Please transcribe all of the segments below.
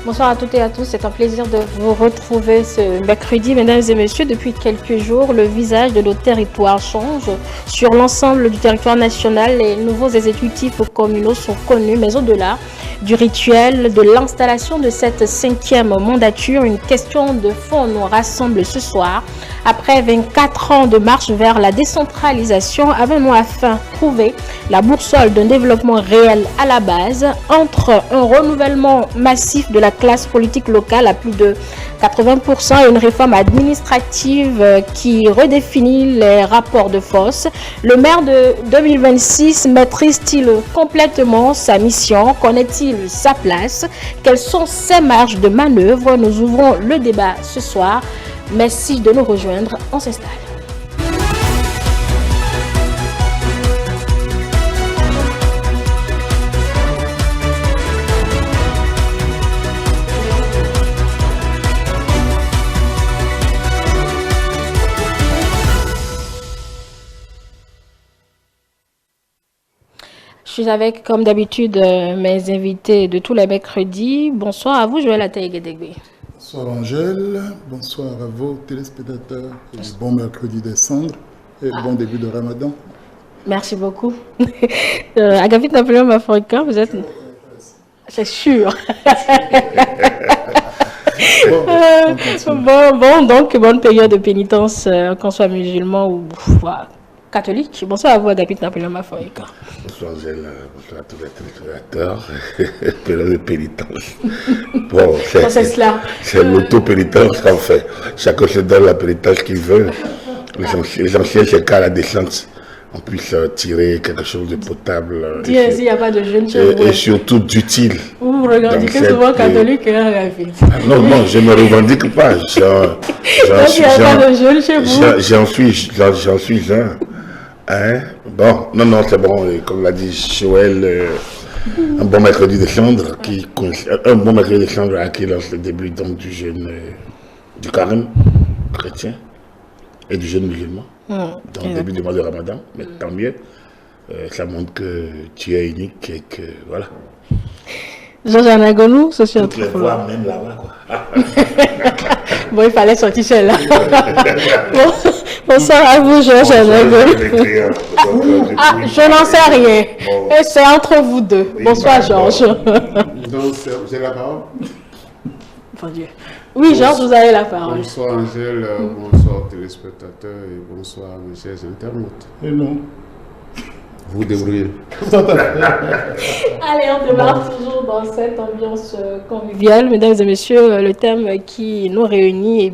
Bonsoir à toutes et à tous, c'est un plaisir de vous retrouver ce mercredi. Mesdames et messieurs, depuis quelques jours, le visage de nos territoires change. Sur l'ensemble du territoire national, les nouveaux exécutifs communaux sont connus, mais au-delà du rituel de l'installation de cette 5e mandature, une question de fond nous rassemble ce soir. Après 24 ans de marche vers la décentralisation, avons-nous enfin trouvé la boussole d'un développement réel à la base entre un renouvellement massif de la classe politique locale à plus de 80% et une réforme administrative qui redéfinit les rapports de force? Le maire de 2026 maîtrise-t-il complètement sa mission? Connaît-il sa place? Quelles sont ses marges de manœuvre? Nous ouvrons le débat ce soir. Merci de nous rejoindre. On s'installe. Je suis avec, comme d'habitude, mes invités de tous les mercredis. Bonsoir à vous, Joël Ataïgedegbe. Bonsoir Angèle, bonsoir à vos téléspectateurs. Bon mercredi des cendres et bon début de Ramadan. Merci beaucoup. Agapit Napoléon Africain, vous êtes... C'est sûr. Donc bonne période de pénitence, qu'on soit musulman ou catholique. Bonsoir à vous, Agapit Napoléon Africain. Bonsoir Angèle, bonsoir à tous les téléspectateurs. Période de pénitence. Bon, c'est l'auto-pénitence qu'on fait. Chacun se donne la pénitence qu'il veut. L'essentiel, c'est qu'à la descente, on puisse tirer quelque chose de potable. S'il n'y a pas de jeûne chez vous. Et surtout d'utile. Vous vous revendiquez souvent catholique et non, je ne me revendique pas. J'en suis un. Hein? Bon, non, c'est bon. Comme l'a dit Joël, un bon mercredi de cendre qui lance le début donc, du jeûne du carême chrétien et du jeûne musulman. Dans le début du mois de Ramadan, mais tant mieux. Ça montre que tu es unique et que voilà. Jean-Jean Agonou, toutes les voix, même là-bas, quoi. Bon, il fallait sortir celle-là. Bonsoir à vous, Jean-Jean Agonou. Je n'en sais rien. Et c'est entre vous deux. Bonsoir, Georges. Donc, j'ai la parole. Mon Dieu. Oui, Georges, vous avez la parole. Bonsoir, Angèle. Bonsoir, téléspectateurs. Et bonsoir, mes chers internautes. Et non. Vous débrouillez. Allez, on démarre toujours dans cette ambiance conviviale. Mesdames et messieurs, le thème qui nous réunit,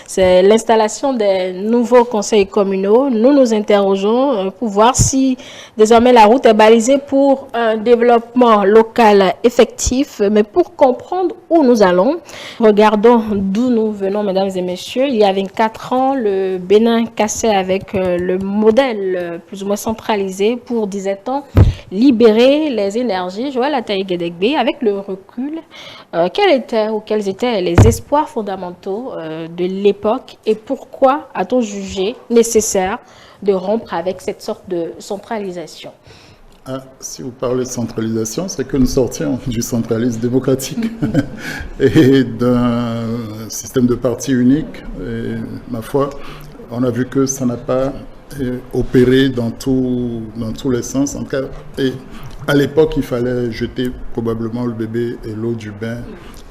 c'est l'installation des nouveaux conseils communaux. Nous nous interrogeons pour voir si désormais la route est balisée pour un développement local effectif. Mais pour comprendre où nous allons, regardons d'où nous venons, mesdames et messieurs. Il y a 24 ans, le Bénin cassait avec le modèle plus ou moins centralisé pour, disait-on, libérer les énergies. Joël Ataïgedegbe, avec le recul, quels étaient les espoirs fondamentaux de l'époque et pourquoi a-t-on jugé nécessaire de rompre avec cette sorte de centralisation? Si vous parlez de centralisation, c'est que nous sortions du centralisme démocratique et d'un système de parti unique. Et, ma foi, on a vu que ça n'a pas opéré dans tous les sens. En tout cas, et à l'époque, il fallait jeter probablement le bébé et l'eau du bain.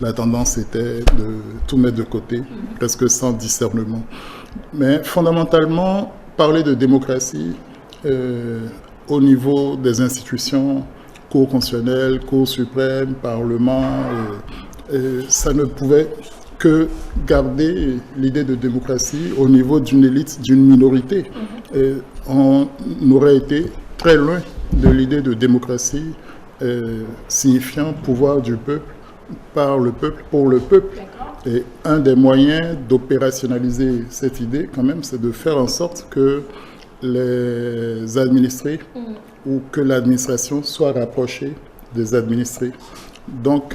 La tendance était de tout mettre de côté, presque sans discernement. Mais fondamentalement, parler de démocratie au niveau des institutions, Cour constitutionnelle, Cour suprême, Parlement, ça ne pouvait que garder l'idée de démocratie au niveau d'une élite, d'une minorité. Et on aurait été très loin de l'idée de démocratie signifiant pouvoir du peuple, par le peuple, pour le peuple. Et un des moyens d'opérationnaliser cette idée, quand même, c'est de faire en sorte que les administrés ou que l'administration soit rapprochée des administrés. Donc,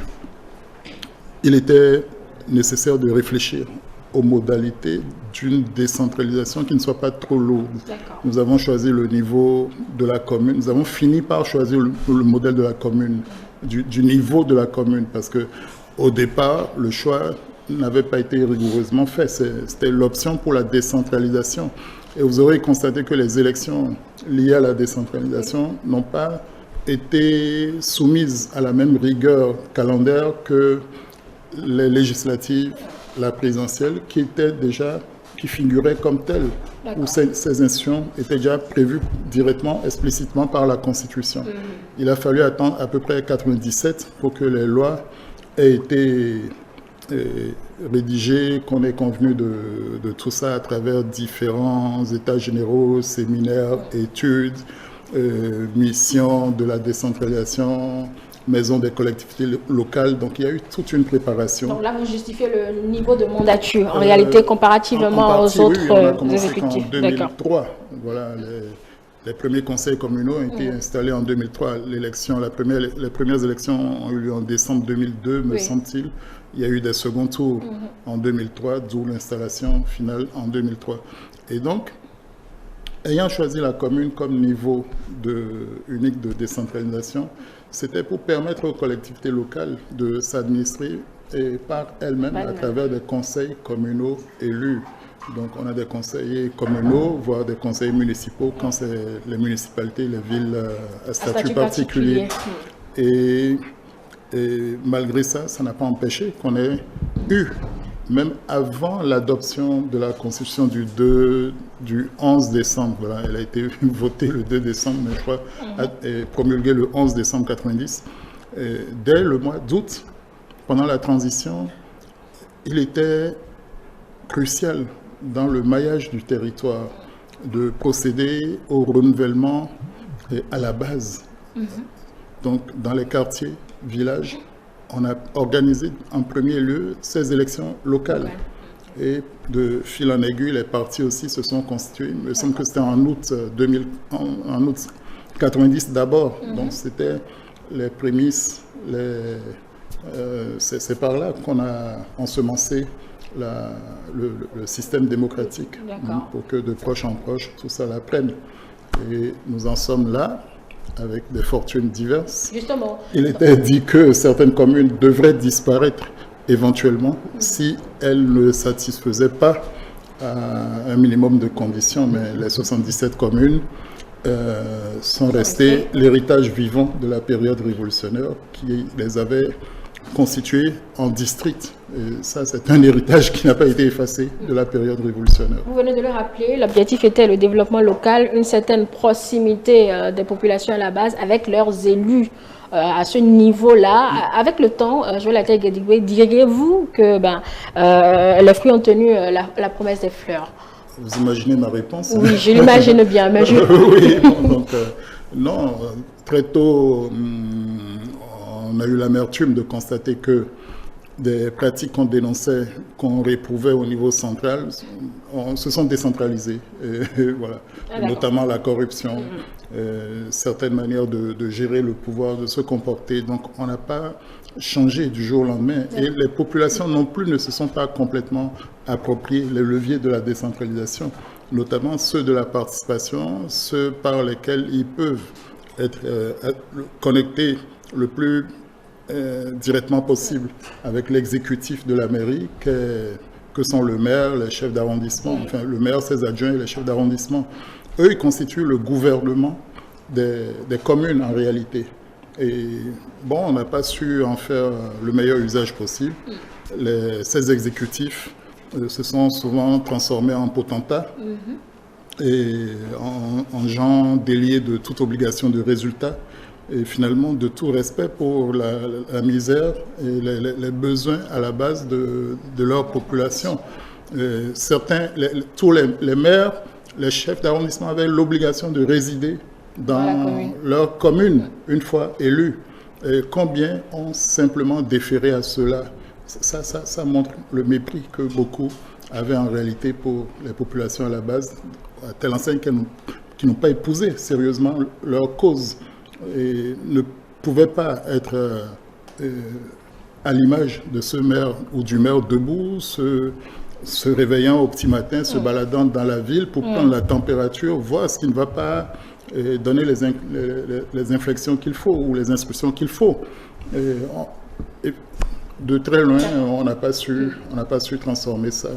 il était nécessaire de réfléchir aux modalités d'une décentralisation qui ne soit pas trop lourde. Nous avons choisi le niveau de la commune. Nous avons fini par choisir le modèle de la commune, du niveau de la commune, parce que au départ, le choix n'avait pas été rigoureusement fait. C'était l'option pour la décentralisation. Et vous aurez constaté que les élections liées à la décentralisation n'ont pas été soumises à la même rigueur calendaire que les législatives, la présidentielle, qui figuraient comme telles, où ces institutions étaient déjà prévues directement, explicitement par la Constitution. Il a fallu attendre à peu près 1997 pour que les lois aient été rédigées, qu'on ait convenu de tout ça à travers différents états généraux, séminaires, études, missions de la décentralisation, maison des collectivités locales. Donc il y a eu toute une préparation. Donc là, vous justifiez le niveau de mandature, en réalité, comparativement aux autres on a commencé exécutifs. En 2003. Voilà, les premiers conseils communaux ont été installés en 2003. Les premières élections ont eu lieu en décembre 2002, me semble-t-il. Il y a eu des seconds tours en 2003, d'où l'installation finale en 2003. Et donc, ayant choisi la commune comme niveau unique de décentralisation, c'était pour permettre aux collectivités locales de s'administrer par elles-mêmes à travers des conseils communaux élus. Donc on a des conseillers communaux, voire des conseillers municipaux quand c'est les municipalités, les villes à statut particulier. Et malgré ça, ça n'a pas empêché qu'on ait eu, même avant l'adoption de la Constitution du 11 décembre, voilà, elle a été votée le 2 décembre, mais je crois, et promulguée le 11 décembre 90. Dès le mois d'août, pendant la transition, il était crucial dans le maillage du territoire de procéder au renouvellement à la base. Donc, dans les quartiers, villages, on a organisé en premier lieu ces élections locales. Et de fil en aiguille, les partis aussi se sont constitués. Il me semble que c'était en août 90 d'abord. Donc c'était les prémices, c'est par là qu'on a ensemencé le système démocratique pour que de proche en proche, tout ça l'apprenne. Et nous en sommes là, avec des fortunes diverses. Justement. Il était dit que certaines communes devraient disparaître éventuellement si elles ne satisfaisaient pas à un minimum de conditions, mais les 77 communes sont restées l'héritage vivant de la période révolutionnaire qui les avait constituées en districts. Et ça, c'est un héritage qui n'a pas été effacé de la période révolutionnaire. Vous venez de le rappeler, l'objectif était le développement local, une certaine proximité des populations à la base avec leurs élus. À ce niveau-là, avec le temps, Joël Atay-Guédigué, diriez-vous que les fruits ont tenu la promesse des fleurs? Vous imaginez ma réponse? Oui, je l'imagine bien. Mais oui, non, très tôt, on a eu l'amertume de constater que des pratiques qu'on dénonçait, qu'on réprouvait au niveau central, se sont décentralisées. Et voilà. Notamment la corruption, certaines manières de gérer le pouvoir, de se comporter. Donc on n'a pas changé du jour au lendemain. Et les populations non plus ne se sont pas complètement appropriées les leviers de la décentralisation, notamment ceux de la participation, ceux par lesquels ils peuvent être connectés le plus directement possible avec l'exécutif de la mairie que sont le maire, les chefs d'arrondissement, enfin le maire, ses adjoints et les chefs d'arrondissement. Eux, ils constituent le gouvernement des communes en réalité. Et bon, on n'a pas su en faire le meilleur usage possible. Ces exécutifs se sont souvent transformés en potentats et en gens déliés de toute obligation de résultat. Et finalement de tout respect pour la misère et les besoins à la base de leur population. Tous les maires, les chefs d'arrondissement avaient l'obligation de résider dans leur commune une fois élus. Et combien ont simplement déféré à cela? Ça montre le mépris que beaucoup avaient en réalité pour les populations à la base, à telle enseigne qui n'ont pas épousé sérieusement leur cause. Et ne pouvait pas être à l'image de ce maire ou du maire debout, se réveillant au petit matin, se baladant dans la ville pour prendre la température, voir ce qui ne va pas, donner les inflexions qu'il faut ou les instructions qu'il faut. De très loin, on n'a pas su transformer ça.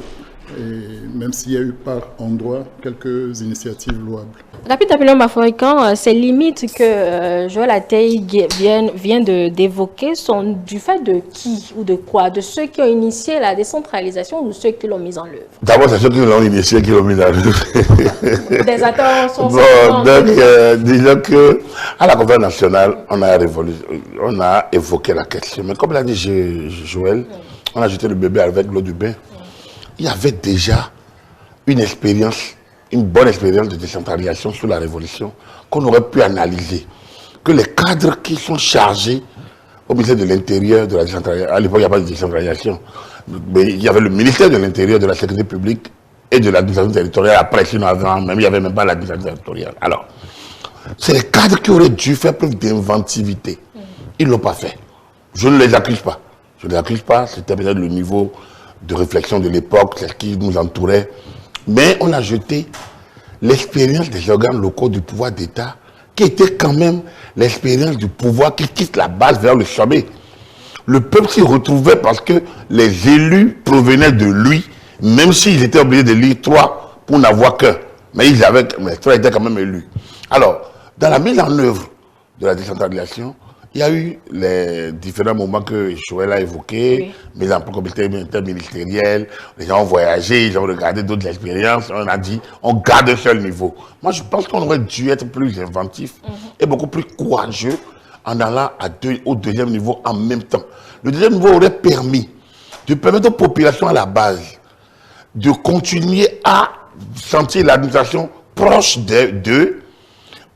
Et même s'il y a eu par endroit quelques initiatives louables. Rapide appelons Bafouécan, ces limites que Joël Atey vient d'évoquer sont du fait de qui ou de quoi? De ceux qui ont initié la décentralisation ou de ceux qui l'ont mise en œuvre? D'abord, c'est ceux qui l'ont initié qui l'ont mise en œuvre. Des acteurs sont disons que à la conférence nationale, on a évoqué la question. Mais comme l'a dit Joël, on a jeté le bébé avec l'eau du bain. Il y avait déjà une bonne expérience de décentralisation sous la Révolution qu'on aurait pu analyser. Que les cadres qui sont chargés au ministère de l'Intérieur, de la décentralisation, à l'époque il n'y a pas de décentralisation, mais il y avait le ministère de l'Intérieur, de la Sécurité publique et de l'administration territoriale, après, sinon avant, même il n'y avait même pas l'administration territoriale. Alors, c'est les cadres qui auraient dû faire preuve d'inventivité. Ils ne l'ont pas fait. Je ne les accuse pas. C'était peut-être le niveau de réflexion de l'époque, c'est ce qui nous entourait. Mais on a jeté l'expérience des organes locaux du pouvoir d'État, qui était quand même l'expérience du pouvoir qui quitte la base vers le sommet. Le peuple s'y retrouvait parce que les élus provenaient de lui, même s'ils étaient obligés de lire 3 pour n'avoir qu'un. Mais 3 étaient quand même élus. Alors, dans la mise en œuvre de la décentralisation, il y a eu les différents moments que Joël a évoqués, mise en comité interministériel, les gens ont voyagé, ils ont regardé d'autres expériences, on a dit, on garde un seul niveau. Moi, je pense qu'on aurait dû être plus inventif et beaucoup plus courageux en allant au deuxième niveau en même temps. Le deuxième niveau aurait permis de permettre aux populations à la base de continuer à sentir l'administration proche d'eux,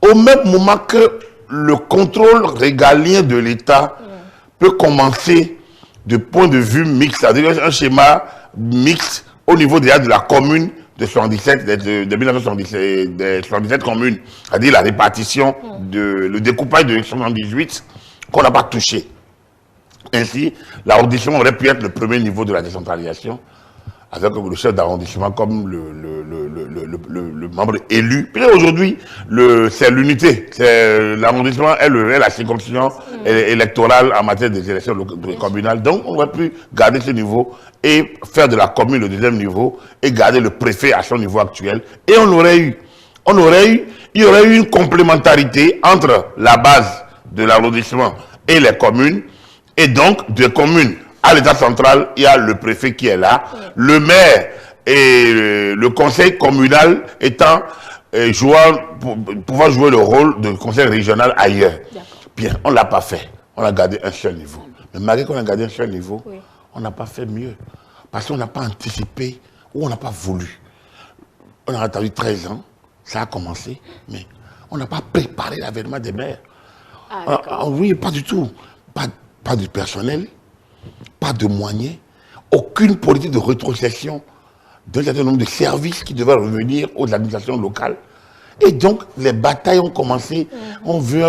au même moment que le contrôle régalien de l'État peut commencer de point de vue mixte, c'est-à-dire un schéma mixte au niveau déjà de la commune de 77, de 1977, des 77 communes, c'est-à-dire la répartition, le découpage de 78 qu'on n'a pas touché. Ainsi, l'arrondissement aurait pu être le premier niveau de la décentralisation, avec le chef d'arrondissement comme le membre élu. Puis aujourd'hui, c'est l'unité. L'arrondissement est la circonscription électorale en matière des élections communales. Donc, on aurait pu garder ce niveau et faire de la commune le deuxième niveau et garder le préfet à son niveau actuel. Et il y aurait eu une complémentarité entre la base de l'arrondissement et les communes, et donc des communes. À l'État central, il y a le préfet qui est là, le maire et le conseil communal pouvant jouer le rôle de conseil régional ailleurs. Bien, on ne l'a pas fait. On a gardé un seul niveau. Mais malgré qu'on a gardé un seul niveau, on n'a pas fait mieux. Parce qu'on n'a pas anticipé ou on n'a pas voulu. On a attendu 13 ans, ça a commencé, mais on n'a pas préparé l'avènement des maires. Oui, pas du tout. Pas du personnel. Pas de moyens, aucune politique de rétrocession d'un certain nombre de services qui devaient revenir aux administrations locales. Et donc, les batailles ont commencé. On veut,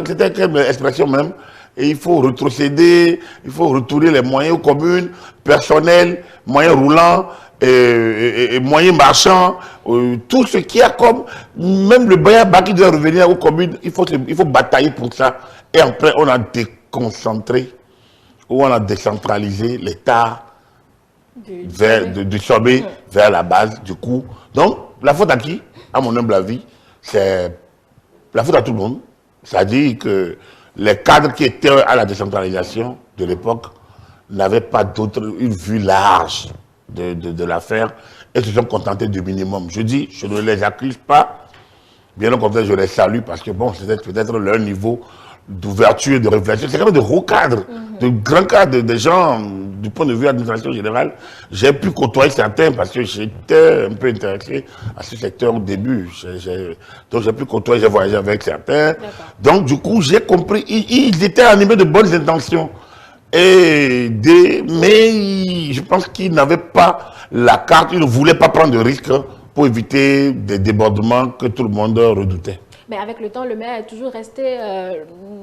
c'était une expression même, et il faut rétrocéder, il faut retourner les moyens aux communes, personnels, moyens roulants, et moyens marchands, tout ce qui a comme, même le Bayaba qui doit revenir aux communes, il faut batailler pour ça. Et après, on a déconcentré, où on a décentralisé l'État du sommet vers la base, du coup. Donc, la faute à qui? À mon humble avis, c'est la faute à tout le monde. C'est-à-dire que les cadres qui étaient à la décentralisation de l'époque n'avaient pas une vue large de l'affaire et se sont contentés du minimum. Je dis, je ne les accuse pas, bien au contraire, je les salue parce que bon, c'était peut-être leur niveau d'ouverture et de réflexion. C'est quand même de gros cadres, de grands cadres, des gens, du point de vue de l'administration générale. J'ai pu côtoyer certains parce que j'étais un peu intéressé à ce secteur au début. Donc j'ai pu côtoyer, j'ai voyagé avec certains. Donc du coup, j'ai compris, ils étaient animés de bonnes intentions. Mais je pense qu'ils n'avaient pas la carte, ils ne voulaient pas prendre de risques pour éviter des débordements que tout le monde redoutait. Mais avec le temps, le maire est toujours resté,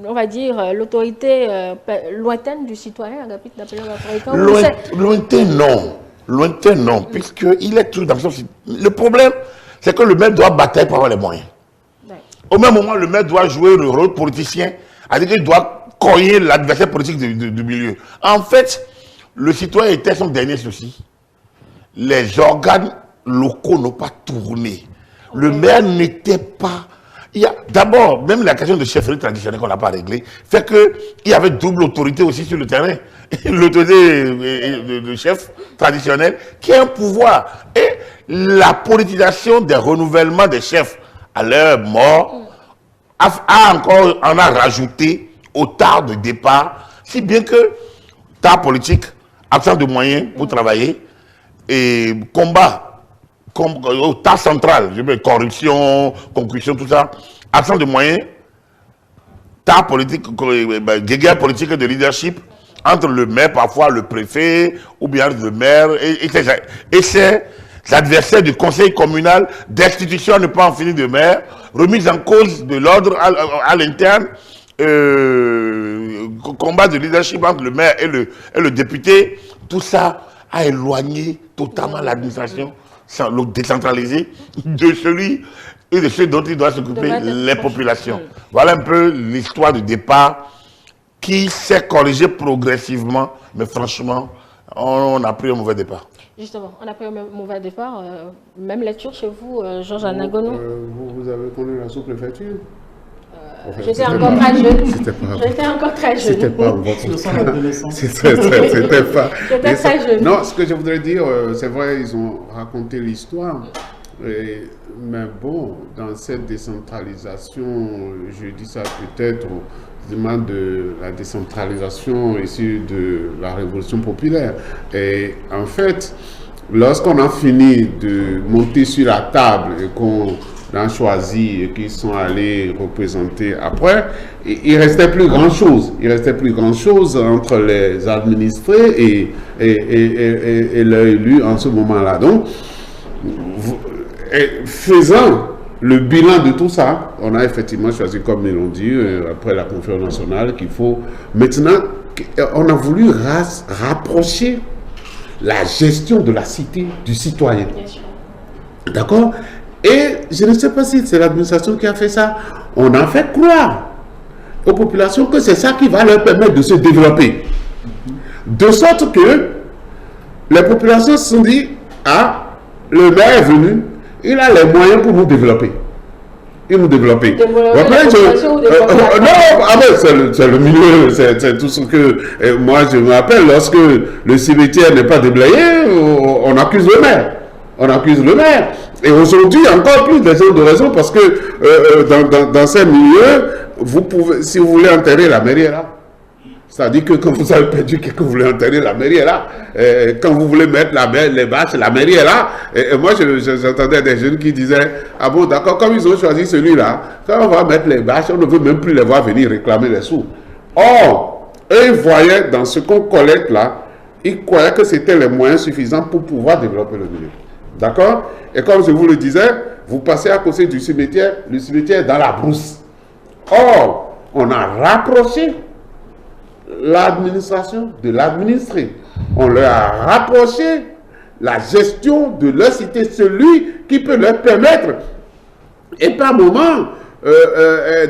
on va dire, l'autorité lointaine du citoyen, Lointain, non, puisqu'il est toujours dans son... Le problème, c'est que le maire doit batailler pour avoir les moyens. Ouais. Au même moment, le maire doit jouer le rôle politicien, c'est-à-dire qu'il doit cogner l'adversaire politique du milieu. En fait, le citoyen était son dernier souci. Les organes locaux n'ont pas tourné. Le maire n'était pas... D'abord, même la question de chefferie traditionnelle qu'on n'a pas réglée fait qu'il y avait double autorité aussi sur le terrain. L'autorité de chef traditionnel qui a un pouvoir. Et la politisation des renouvellements des chefs à leur mort en a rajouté au tard de départ, si bien que tard politique, absence de moyens pour travailler et combat au tas central, corruption, concussion, tout ça, absence de moyens, tas politique, guerre politique de leadership entre le maire, parfois le préfet, ou bien le maire, et c'est l'adversaire du conseil communal, d'institution à ne pas en finir de maire, remise en cause de l'ordre à l'interne, combat de leadership entre le maire et le député, tout ça a éloigné totalement l'administration décentralisée de celui et de ceux dont il doit s'occuper, les populations. Voilà un peu l'histoire du départ qui s'est corrigée progressivement, mais franchement, on a pris un mauvais départ. Justement, on a pris un mauvais départ. Même lecture chez vous, Georges Anagono. Vous avez connu la sous-préfecture? J'étais encore très jeune. J'étais encore très jeune. C'était pas votre C'était pas. J'étais très jeune. Non, ce que je voudrais dire, c'est vrai, ils ont raconté l'histoire. Mais bon, dans cette décentralisation, je dis ça peut-être au demande de la décentralisation issue de la révolution populaire. Et en fait, lorsqu'on a fini de monter sur la table et qu'on a choisi et qu'ils sont allés représenter après, il restait plus grand chose. Il restait plus grand chose entre les administrés et leurs élus en ce moment-là. Donc, faisant le bilan de tout ça, on a effectivement choisi, comme ils l'ont dit, après la conférence nationale, qu'il faut maintenant, on a voulu rapprocher la gestion de la cité du citoyen. D'accord? Et je ne sais pas si c'est l'administration qui a fait ça. On a fait croire aux populations que c'est ça qui va leur permettre de se développer. De sorte que les populations se sont dit, ah, le maire est venu, il a les moyens pour nous développer. Et nous développer. C'est le milieu, c'est tout ce que moi je me rappelle. Lorsque le cimetière n'est pas déblayé, on accuse le maire. On accuse le maire. Et aujourd'hui, encore plus des gens de raison parce que dans ces milieux, vous pouvez, si vous voulez enterrer, la mairie est là. C'est-à-dire que quand vous avez perdu quelqu'un, vous voulez enterrer, la mairie est là. Quand vous voulez mettre les bâches, la mairie est là. Et moi, j'entendais des jeunes qui disaient, ah bon, d'accord, comme ils ont choisi celui-là, quand on va mettre les bâches, on ne veut même plus les voir venir réclamer les sous. Or, eux, ils voyaient dans ce qu'on collecte là, ils croyaient que c'était les moyens suffisants pour pouvoir développer le milieu. D'accord? Et comme je vous le disais, vous passez à côté du cimetière, le cimetière est dans la brousse. Or, on a rapproché l'administration de l'administré. On leur a rapproché la gestion de leur cité, celui qui peut leur permettre. Et par moment,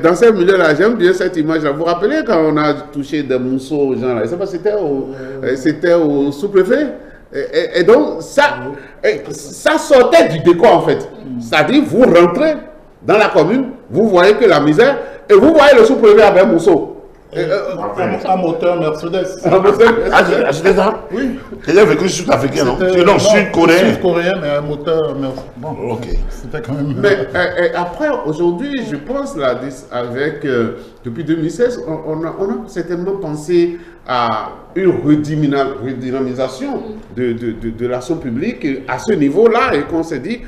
dans ces milieux-là, j'aime bien cette image-là. Vous vous rappelez quand on a touché des mousseaux aux gens là? C'était au sous-préfet. Et donc, ça sortait du décor en fait. C'est-à-dire, vous rentrez dans la commune, vous voyez que la misère, et vous voyez le sous-préfet avec un mousseau. Un moteur Mercedes. C'était ça? Oui. C'était vécu sud-africain, non? Non, sud-coréen. Sud-coréen, mais un moteur Mercedes. Bon, ok. C'était quand même... Mais après, aujourd'hui, je pense, là, depuis 2016, on a certainement pensé à une redynamisation de l'action publique à ce niveau-là, et qu'on s'est dit...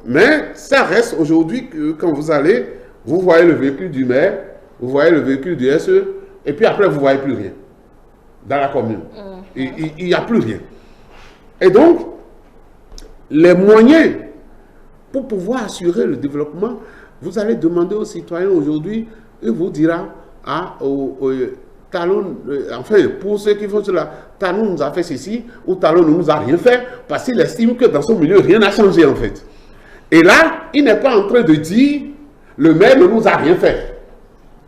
Mais ça reste aujourd'hui, quand vous allez, vous voyez le véhicule du maire, vous voyez le véhicule du SE, et puis après, vous ne voyez plus rien dans la commune. Il n'y a plus rien. Et donc, les moyens pour pouvoir assurer le développement, vous allez demander aux citoyens aujourd'hui, il vous dira, Talon, enfin, pour ceux qui font cela, Talon nous a fait ceci, ou Talon ne nous a rien fait, parce qu'il estime que dans son milieu, rien n'a changé en fait. Et là, il n'est pas en train de dire, le maire ne nous a rien fait.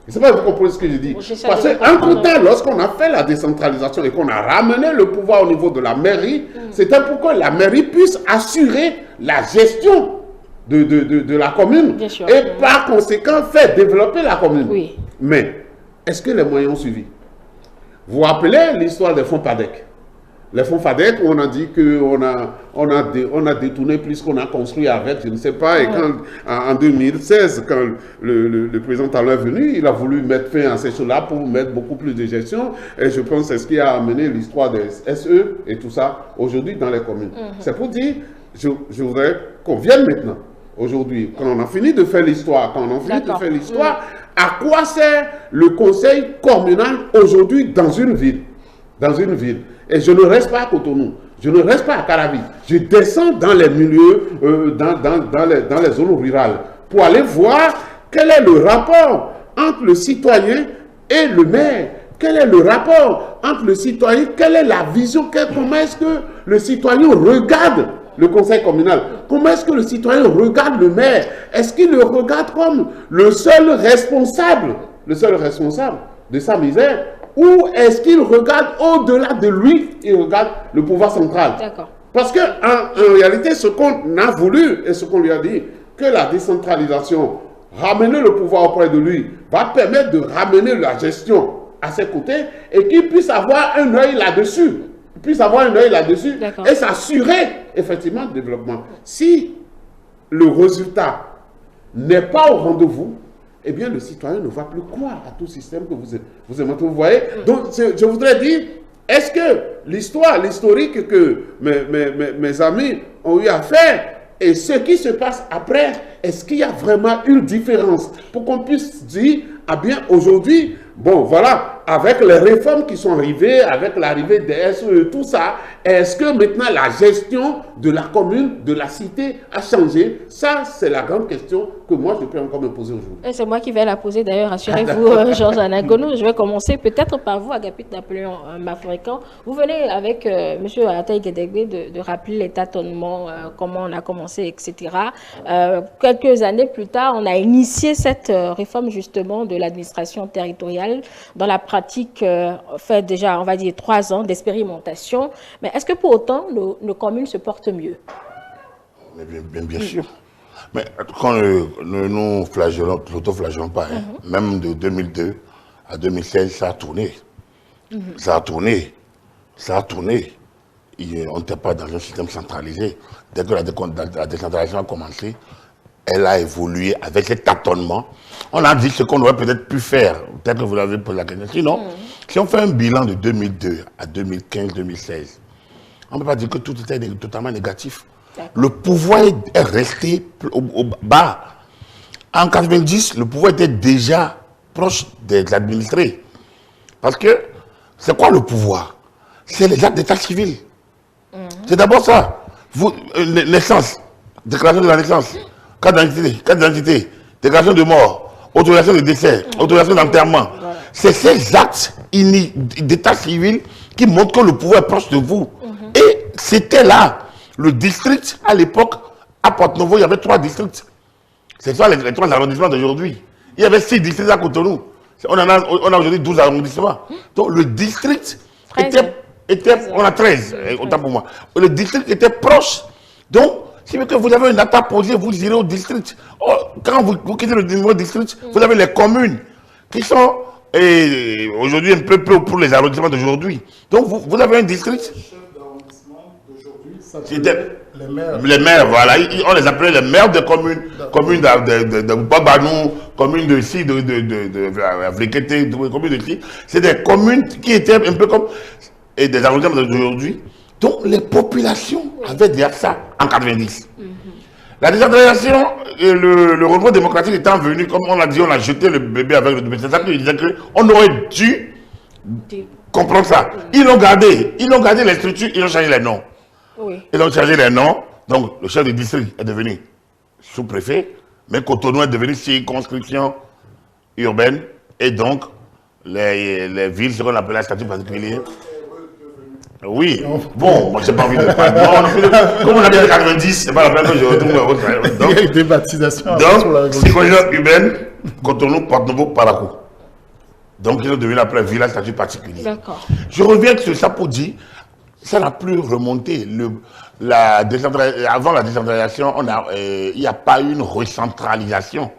Je ne sais pas si vous comprenez ce que je dis. Parce qu'un côté, lorsqu'on a fait la décentralisation et qu'on a ramené le pouvoir au niveau de la mairie, c'était pour que la mairie puisse assurer la gestion de la commune et par conséquent faire développer la commune. Oui. Mais est-ce que les moyens ont suivi? Vous vous rappelez l'histoire des fonds PADEC? Les fonds FADEC, on a dit qu'on a détourné plus qu'on a construit avec, je ne sais pas. Et quand, en 2016, quand le président Talon est venu, il a voulu mettre fin à ces choses-là pour mettre beaucoup plus de gestion. Et je pense que c'est ce qui a amené l'histoire des SE et tout ça aujourd'hui dans les communes. C'est pour dire, je voudrais qu'on vienne maintenant, aujourd'hui, quand on a fini de faire l'histoire, à quoi sert le conseil communal aujourd'hui dans une ville? Et je ne reste pas à Cotonou, je ne reste pas à Caravi. Je descends dans les milieux, dans les zones rurales, pour aller voir quel est le rapport entre le citoyen et le maire. Quel est le rapport entre le citoyen, quelle est la vision, comment est-ce que le citoyen regarde le conseil communal? Comment est-ce que le citoyen regarde le maire? Est-ce qu'il le regarde comme le seul responsable de sa misère? Ou est-ce qu'il regarde au-delà de lui, il regarde le pouvoir central? Parce qu'en réalité, ce qu'on a voulu et ce qu'on lui a dit, que la décentralisation, ramener le pouvoir auprès de lui, va permettre de ramener la gestion à ses côtés et qu'il puisse avoir un œil là-dessus. Et s'assurer effectivement le développement. Si le résultat n'est pas au rendez-vous, eh bien, le citoyen ne va plus croire à tout système que vous aimez. Vous voyez? Donc, je voudrais dire, est-ce que l'historique que mes amis ont eu à faire et ce qui se passe après, est-ce qu'il y a vraiment une différence pour qu'on puisse dire, ah bien, aujourd'hui, bon, voilà, avec les réformes qui sont arrivées, avec l'arrivée des SE, tout ça, est-ce que maintenant la gestion de la commune, de la cité a changé? Ça, c'est la grande question que moi, je peux encore me poser aujourd'hui. C'est moi qui vais la poser d'ailleurs, rassurez-vous, Georges Anagono. Je vais commencer peut-être par vous, Agapit Napoléon Mafrican. Vous venez avec M. Ataï Guédégbé de rappeler les tâtonnements, comment on a commencé, etc. Quelques années plus tard, on a initié cette réforme justement de l'administration territoriale dans la pratique fait déjà, on va dire, 3 ans d'expérimentation. Mais est-ce que pour autant, nos communes se portent mieux? Bien sûr. Mais quand nous l'autoflagellons pas, même de 2002 à 2016, ça a tourné. Ça a tourné. On n'était pas dans un système centralisé. Dès que la décentralisation a commencé, elle a évolué avec ces tâtonnements. On a dit ce qu'on aurait peut-être pu faire. Peut-être que vous l'avez posé la question. Sinon, si on fait un bilan de 2002 à 2015-2016, on ne peut pas dire que tout était totalement négatif. Le pouvoir est resté au bas. En 90, le pouvoir était déjà proche des administrés. Parce que, c'est quoi le pouvoir? C'est les actes d'état civil. C'est d'abord ça. Naissance, déclaration de la naissance, carte d'identité, déclaration de mort, autorisation de décès, autorisation d'enterrement. C'est ces actes d'état civil qui montrent que le pouvoir est proche de vous. Et c'était là. Le district, à l'époque, à Porte-Novo, il y avait 3 districts. C'est ça les 3 arrondissements d'aujourd'hui. Il y avait 6 districts à Cotonou. On a aujourd'hui 12 arrondissements. Donc le district était on a 13, autant pour moi. Le district était proche. Donc, si vous avez une date à poser, vous irez au district. Quand vous quittez le niveau district, vous avez les communes qui sont aujourd'hui un peu pour les arrondissements d'aujourd'hui. Donc, vous avez un district. Les maires, voilà. On les appelait les maires de communes. Communes de Babanou, communes de ici, de Afriqueté, communes de ici. C'est des communes qui étaient un peu comme des arrondissements d'aujourd'hui. Donc les populations avaient déjà ça en 90. La décentralisation et le renouveau démocratique étant venu, comme on a dit, on a jeté le bébé avec le bébé. C'est ça que je disais qu'on aurait dû comprendre ça. Ils l'ont gardé les structures, ils ont changé les noms. Ils ont changé les noms, donc le chef de district est devenu sous-préfet, mais Cotonou est devenu circonscription urbaine, et donc les villes, ce qu'on appelle un statut particulier. Oui, bon, moi j'ai pas envie de parler. Comme on a dit en 90, c'est pas la peine que je retrouve. Il y a eu des baptisations. Donc, circonscription urbaine, Cotonou, Porte-Novo, Parakou. Donc, ils ont devenu après un village statut particulier. D'accord. Je reviens sur ça pour dire, ça n'a plus remonté. Avant la décentralisation, il n'y a pas eu une recentralisation.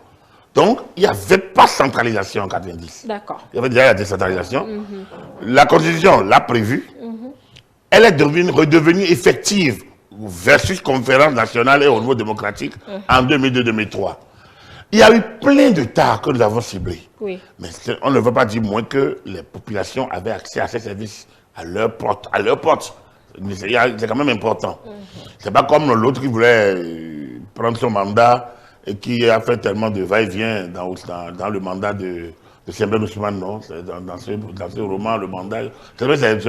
Donc, il n'y avait pas centralisation en 90. D'accord. Il y avait déjà la décentralisation. La Constitution l'a prévue. Elle est redevenue effective versus conférence nationale et au niveau démocratique en 2002-2003. Il y a eu plein de tares que nous avons ciblés. Oui. Mais on ne veut pas dire moins que les populations avaient accès à ces services à leur porte. C'est quand même important. C'est pas comme l'autre qui voulait prendre son mandat et qui a fait tellement de va-et-vient dans le mandat de Sembène Ousmane, non? Dans ce roman, le mandat. C'est vrai, c'est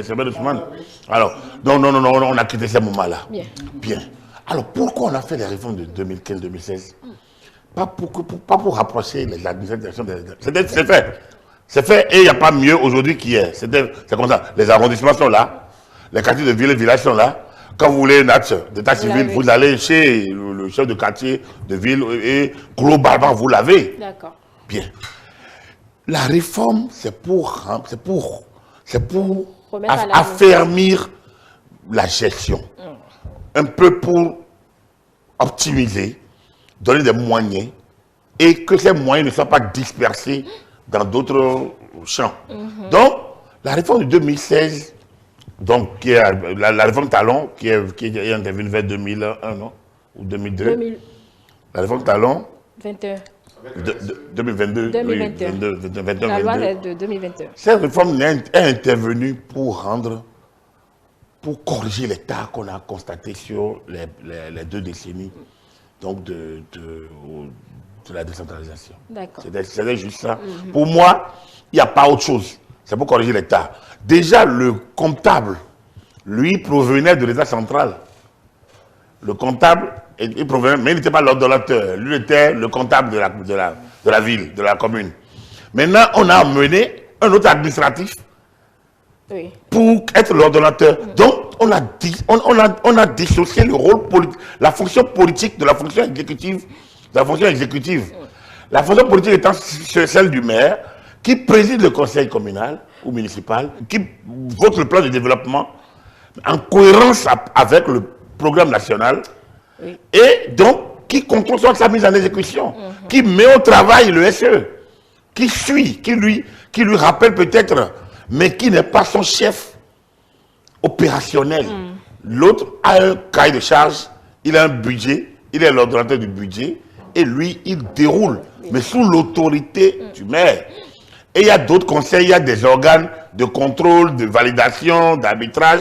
Sembène Ousmane. Alors, non, on a quitté ces moments-là. Bien. Alors, pourquoi on a fait les réformes de 2015-2016? Pas pour rapprocher les administrations. C'est fait. C'est fait et il n'y a pas mieux aujourd'hui qu'hier. C'est comme ça. Les arrondissements sont là. Les quartiers de ville et villages sont là. Quand vous voulez une acte d'état civil, vous allez chez le chef de quartier de ville et globalement, vous l'avez. D'accord. Bien. La réforme, c'est pour affermir la gestion. Un peu pour optimiser, donner des moyens et que ces moyens ne soient pas dispersés dans d'autres champs. Donc, la réforme de 2016, donc, qui est la réforme Talon, qui est intervenue vers 2001, non? Ou 2002 La réforme Talon 2022. La loi est de 2021. Cette réforme est intervenue pour corriger les tares qu'on a constatés sur les 2 décennies donc de la décentralisation. C'était juste ça. Pour moi, il n'y a pas autre chose. C'est pour corriger les tares. Déjà, le comptable, lui, provenait de l'État central. Le comptable, il provenait, mais il n'était pas l'ordonnateur. Lui était le comptable de la ville, de la commune. Maintenant, on a amené un autre administratif pour être l'ordonnateur. Donc, on a dissocié le rôle politique, la fonction politique de la fonction exécutive. La fonction politique étant celle du maire, qui préside le conseil communal ou municipal, qui vote le plan de développement en cohérence avec le programme national et donc qui contrôle sa mise en exécution, qui met au travail le SE, qui suit, qui lui rappelle peut-être, mais qui n'est pas son chef opérationnel. L'autre a un cahier de charge, il a un budget, il est l'ordonnateur du budget et lui, il déroule, mais sous l'autorité du maire. Et il y a d'autres conseils, il y a des organes de contrôle, de validation, d'arbitrage.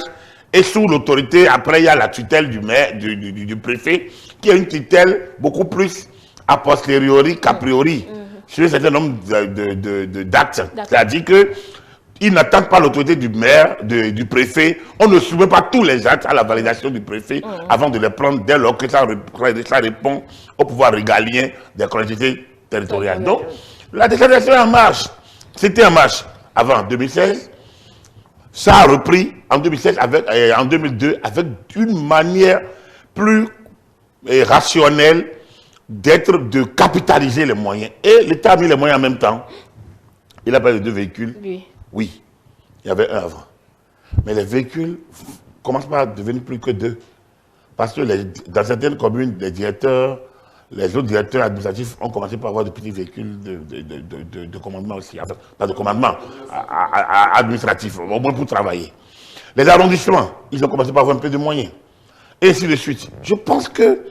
Et sous l'autorité, après, il y a la tutelle du maire, du préfet, qui a une tutelle beaucoup plus a posteriori qu'a priori sur un certain nombre d'actes. C'est-à-dire qu'ils n'attendent pas l'autorité du maire, du préfet. On ne soumet pas tous les actes à la validation du préfet avant de les prendre dès lors que ça répond au pouvoir régalien des collectivités territoriales. Donc, la décentralisation est en marche. C'était en marche avant 2016. Ça a repris en 2016 en 2002 avec une manière plus rationnelle de capitaliser les moyens. Et l'État a mis les moyens en même temps. Il a parlé de 2 véhicules. Oui, il y avait un avant. Mais les véhicules commencent pas à devenir plus que 2. Parce que dans certaines communes, les autres directeurs administratifs ont commencé par avoir de petits véhicules de commandement aussi. Enfin, pas de commandement, administratif, au moins pour travailler. Les arrondissements, ils ont commencé par avoir un peu de moyens. Et ainsi de suite. Je pense que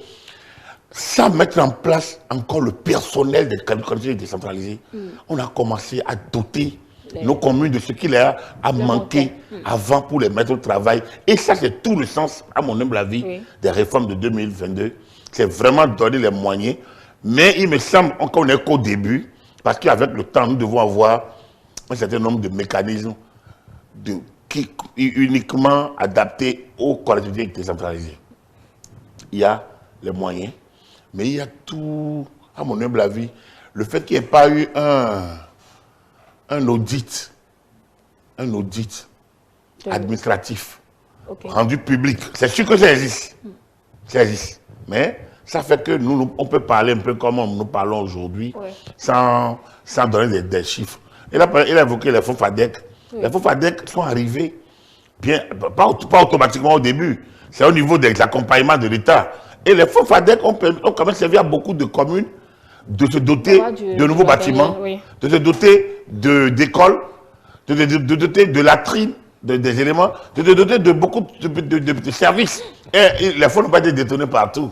sans mettre en place encore le personnel des collectivités décentralisées, on a commencé à doter nos communes de ce qu'il a manqué avant pour les mettre au travail. Et ça, c'est tout le sens, à mon humble avis, des réformes de 2022. C'est vraiment donner les moyens. Mais il me semble qu'on n'est qu'au début, parce qu'avec le temps, nous devons avoir un certain nombre de mécanismes qui uniquement adaptés aux collectivités décentralisées. Il y a les moyens, mais il y a tout, à mon humble avis, le fait qu'il n'y ait pas eu un audit administratif rendu public. C'est sûr que ça existe. Ça existe. Mais ça fait que on peut parler un peu comme nous parlons aujourd'hui, sans donner des chiffres. Il a évoqué les fonds FADEC. Oui. Les fonds FADEC sont arrivés, bien, pas automatiquement au début. C'est au niveau de l'accompagnement de l'État. Et les fonds FADEC ont quand même servi à beaucoup de communes de se doter de nouveaux bâtiments, de se doter d'écoles, de se doter de latrines, des éléments, de se doter de beaucoup de services. Et les fonds n'ont pas été détournés partout.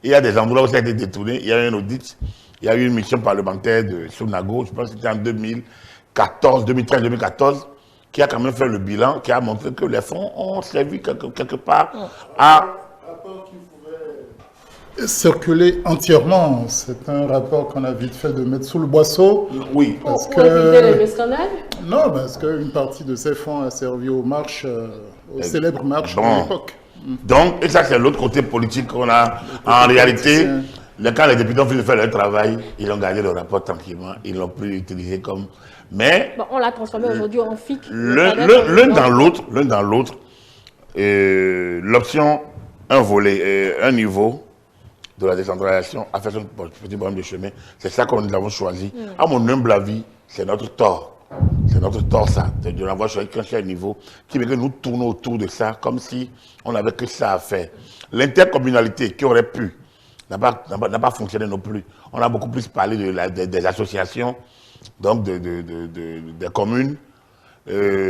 Il y a des endroits où ça a été détourné. Il y a eu un audit, il y a eu une mission parlementaire de Sonago, je pense que c'était en 2013-2014, qui a quand même fait le bilan, qui a montré que les fonds ont servi quelque part à... circuler entièrement. C'est un rapport qu'on a vite fait de mettre sous le boisseau. Oui. Parce pour éviter le scandale? Non, parce qu'une partie de ces fonds a servi aux marches, aux célèbres marches de l'époque. Donc, et ça c'est l'autre côté politique qu'on a. En réalité, quand les députés ont fini de faire leur travail, ils ont gardé le rapport tranquillement, ils l'ont plus utilisé comme... Mais... Bon, on l'a transformé aujourd'hui en FIC. L'un dans l'autre, l'option, un volet, un niveau de la décentralisation a fait son petit problème de chemin. C'est ça que nous avons choisi. À mon humble avis, c'est notre tort. C'est notre tort, ça, de l'avoir choisi qu'un seul niveau, qui veut que nous tournons autour de ça, comme si on n'avait que ça à faire. L'intercommunalité qui aurait pu, n'a pas fonctionné non plus. On a beaucoup plus parlé des associations, donc des communes,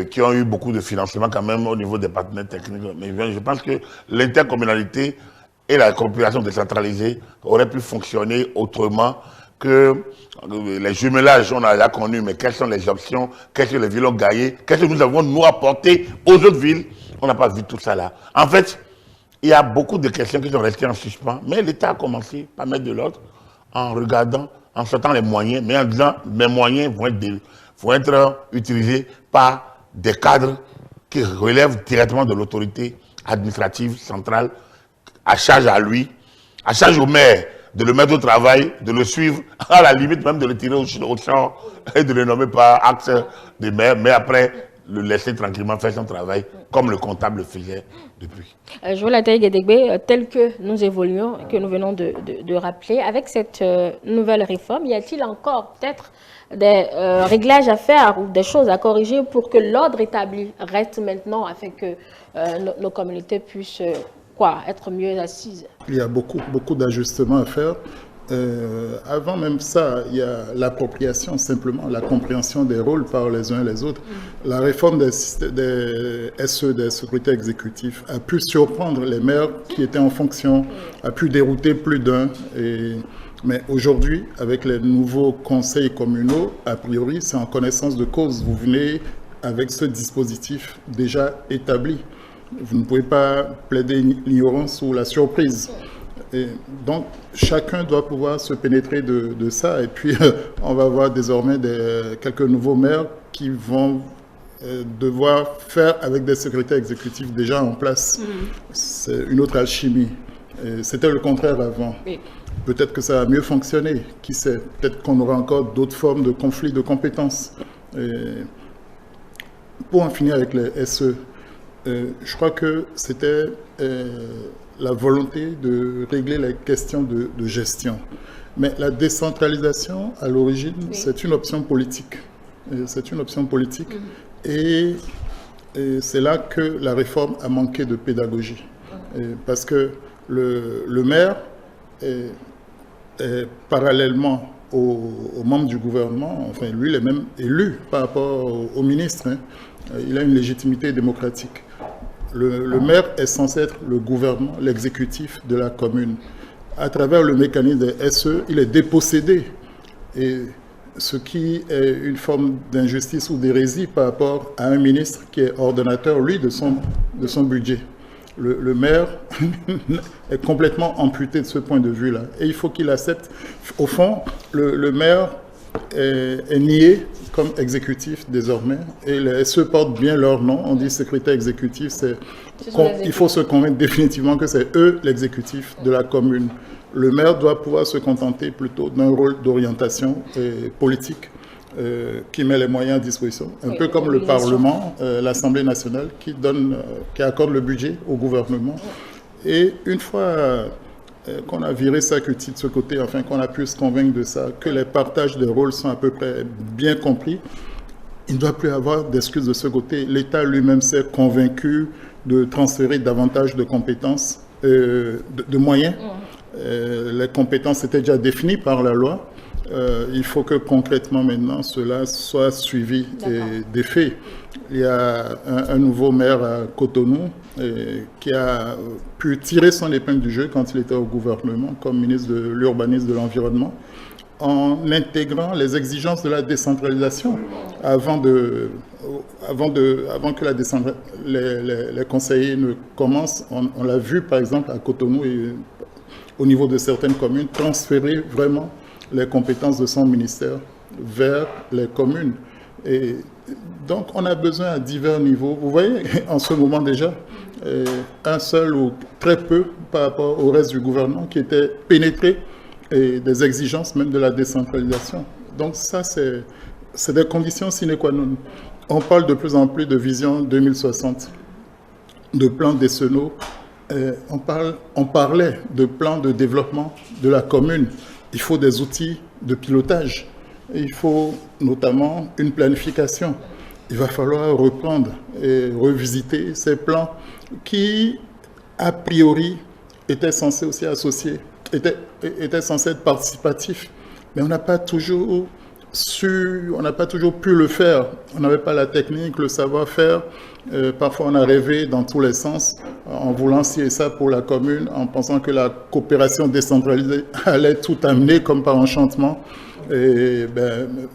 qui ont eu beaucoup de financement quand même au niveau des partenaires techniques. Mais je pense que l'intercommunalité et la coopération décentralisée auraient pu fonctionner autrement que les jumelages, on a déjà connu, mais quelles sont les options, qu'est-ce que les villes ont gagné, qu'est-ce que nous avons nous apporté aux autres villes. On n'a pas vu tout ça là. En fait, il y a beaucoup de questions qui sont restées en suspens, mais l'État a commencé par mettre de l'ordre en regardant, en sortant les moyens, mais en disant mes moyens vont être utilisés par des cadres qui relèvent directement de l'autorité administrative centrale, à charge à lui, à charge au maire de le mettre au travail, de le suivre, à la limite même de le tirer au champ et de le nommer par acte de maire, mais après le laisser tranquillement faire son travail comme le comptable le faisait depuis. Joël Ataï-Guédégbé, tel que nous évoluons, que nous venons de rappeler, avec cette nouvelle réforme, y a-t-il encore peut-être des réglages à faire ou des choses à corriger pour que l'ordre établi reste maintenant afin que nos communautés puissent être mieux assises? Il y a beaucoup d'ajustements à faire. Avant même ça, il y a l'appropriation, simplement, la compréhension des rôles par les uns et les autres. La réforme des SE, des sécurités exécutives, a pu surprendre les maires qui étaient en fonction, a pu dérouter plus d'un. Mais aujourd'hui, avec les nouveaux conseils communaux, a priori, c'est en connaissance de cause. Vous venez avec ce dispositif déjà établi. Vous ne pouvez pas plaider l'ignorance ou la surprise. Et donc, chacun doit pouvoir se pénétrer de ça. Et puis, on va avoir désormais quelques nouveaux maires qui vont devoir faire avec des secrétaires exécutifs déjà en place. C'est une autre alchimie. C'était le contraire avant. Oui. Peut-être que ça va mieux fonctionner. Qui sait? Peut-être qu'on aura encore d'autres formes de conflits de compétences. Pour en finir avec les SE, je crois que c'était la volonté de régler les questions de gestion. Mais la décentralisation, à l'origine, c'est une option politique. C'est une option politique. Et c'est là que la réforme a manqué de pédagogie. Parce que le maire est parallèlement aux membres du gouvernement, enfin lui, il est même élu par rapport au ministre. Il a une légitimité démocratique. Le maire est censé être le gouvernement, l'exécutif de la commune. À travers le mécanisme des SE, il est dépossédé. Et ce qui est une forme d'injustice ou d'hérésie par rapport à un ministre qui est ordonnateur, lui, de son budget. Le maire est complètement amputé de ce point de vue-là. Et il faut qu'il accepte. Au fond, le maire est nié comme exécutif désormais. Et les SE portent bien leur nom. On dit secrétaire exécutif. Il faut se convaincre définitivement que c'est eux l'exécutif de la commune. Le maire doit pouvoir se contenter plutôt d'un rôle d'orientation politique qui met les moyens à disposition. Un peu comme le Parlement, l'Assemblée nationale, qui accorde le budget au gouvernement. Et une fois qu'on a viré ça que de ce côté, enfin qu'on a pu se convaincre de ça, que les partages de rôles sont à peu près bien compris, il ne doit plus avoir d'excuses de ce côté. L'État lui-même s'est convaincu de transférer davantage de compétences, de moyens. Les compétences étaient déjà définies par la loi. Il faut que concrètement maintenant cela soit suivi des faits. Il y a un nouveau maire à Cotonou qui a pu tirer son épingle du jeu quand il était au gouvernement comme ministre de l'Urbanisme et de l'Environnement, en intégrant les exigences de la décentralisation avant que les conseillers ne commencent. On l'a vu par exemple à Cotonou et au niveau de certaines communes, transférer vraiment les compétences de son ministère vers les communes. Et donc, on a besoin à divers niveaux. Vous voyez, en ce moment déjà, un seul ou très peu par rapport au reste du gouvernement qui était pénétré des exigences même de la décentralisation. Donc ça, c'est des conditions sine qua non. On parle de plus en plus de vision 2060, de plans décennaux. On parlait de plans de développement de la commune. Il faut des outils de pilotage. Il faut notamment une planification. Il va falloir reprendre et revisiter ces plans qui, a priori, étaient censés aussi associer, étaient censés être participatifs. Mais on n'a pas toujours pu le faire. On n'avait pas la technique, le savoir-faire. Parfois, on a rêvé dans tous les sens, en voulant ci et ça pour la commune, en pensant que la coopération décentralisée allait tout amener comme par enchantement. Et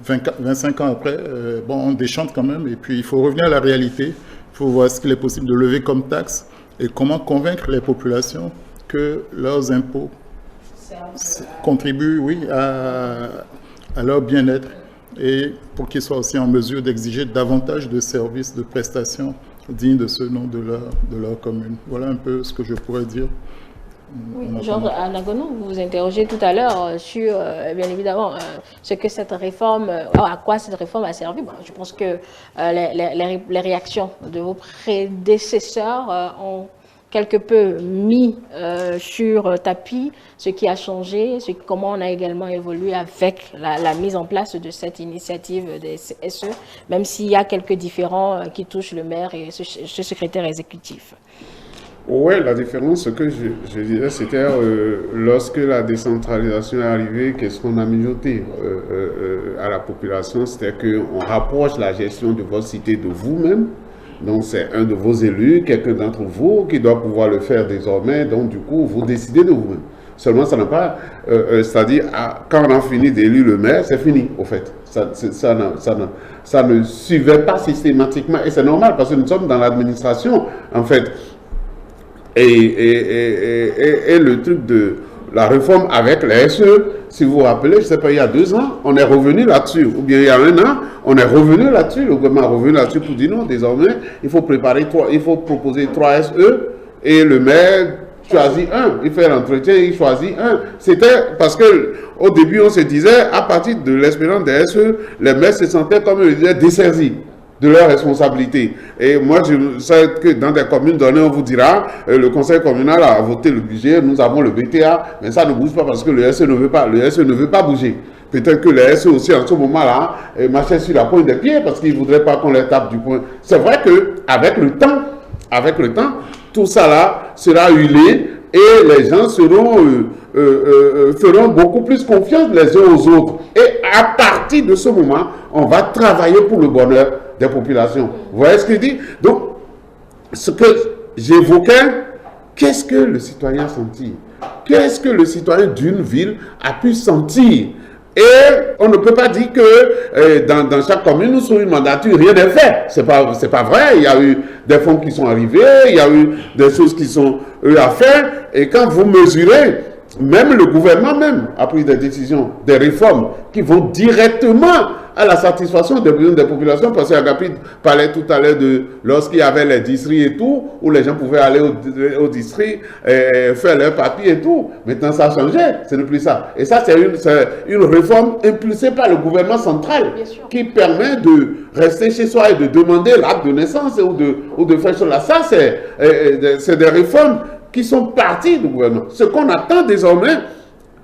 25 ans après, on déchante quand même. Et puis, il faut revenir à la réalité. Il faut voir ce qu'il est possible de lever comme taxe et comment convaincre les populations que leurs impôts contribuent, oui, à leur bien-être et pour qu'ils soient aussi en mesure d'exiger davantage de services, de prestations dignes de ce nom de leur commune. Voilà un peu ce que je pourrais dire. Oui, Georges Anagono, vous vous interrogez tout à l'heure sur, bien évidemment, ce que cette réforme, à quoi cette réforme a servi. Bon, je pense que les réactions de vos prédécesseurs ont quelque peu mis sur tapis ce qui a changé, comment on a également évolué avec la mise en place de cette initiative des SE, même s'il y a quelques différends qui touchent le maire et ce secrétaire exécutif. Oui, la différence, ce que je dirais, c'était lorsque la décentralisation est arrivée, qu'est-ce qu'on a mijoté à la population, c'était qu'on rapproche la gestion de votre cité de vous-même. Donc, c'est un de vos élus, quelqu'un d'entre vous qui doit pouvoir le faire désormais. Donc, du coup, vous décidez de vous-même. Seulement, ça n'a pas... c'est-à-dire, quand on a fini d'élire le maire, c'est fini, au fait. Ça ne suivait pas systématiquement. Et c'est normal, parce que nous sommes dans l'administration, en fait. Et le truc de la réforme avec les SE, si vous vous rappelez, je ne sais pas, il y a 2 ans, on est revenu là-dessus. Ou bien il y a 1 an, on est revenu là-dessus. Le gouvernement est revenu là-dessus pour dire non, désormais, il faut proposer 3 SE et le maire choisit un. Il fait l'entretien, il choisit un. C'était parce que au début, on se disait, à partir de l'expérience des SE, les maires se sentaient, comme je le disais, dessaisis de leurs responsabilités. Et moi, je sais que dans des communes données, on vous dira, le conseil communal a voté le budget, nous avons le BTA, mais ça ne bouge pas parce que le SE ne veut pas, bouger. Peut-être que les SE aussi, en ce moment-là, marchaient sur la pointe des pieds parce qu'ils ne voudraient pas qu'on les tape du poing. C'est vrai qu'avec le temps, tout ça là sera huilé et les gens feront beaucoup plus confiance les uns aux autres. Et à partir de ce moment, on va travailler pour le bonheur des populations. Vous voyez ce que je dis? Donc, ce que j'évoquais, qu'est-ce que le citoyen sentit? Qu'est-ce que le citoyen d'une ville a pu sentir? Et on ne peut pas dire que dans chaque commune, sous une mandature, rien n'est fait. C'est pas vrai. Il y a eu des fonds qui sont arrivés, il y a eu des choses qui sont à faire. Et quand vous mesurez, même le gouvernement a pris des décisions, des réformes qui vont directement à la satisfaction des besoins des populations, parce qu'Agapit parlait tout à l'heure de lorsqu'il y avait les districts et tout, où les gens pouvaient aller au district, faire leurs papiers et tout. Maintenant, ça a changé, ce n'est plus ça. Et ça, c'est une réforme impulsée par le gouvernement central qui permet de rester chez soi et de demander l'acte de naissance ou de faire cela. Ça, c'est des réformes qui sont parties du gouvernement. Ce qu'on attend désormais,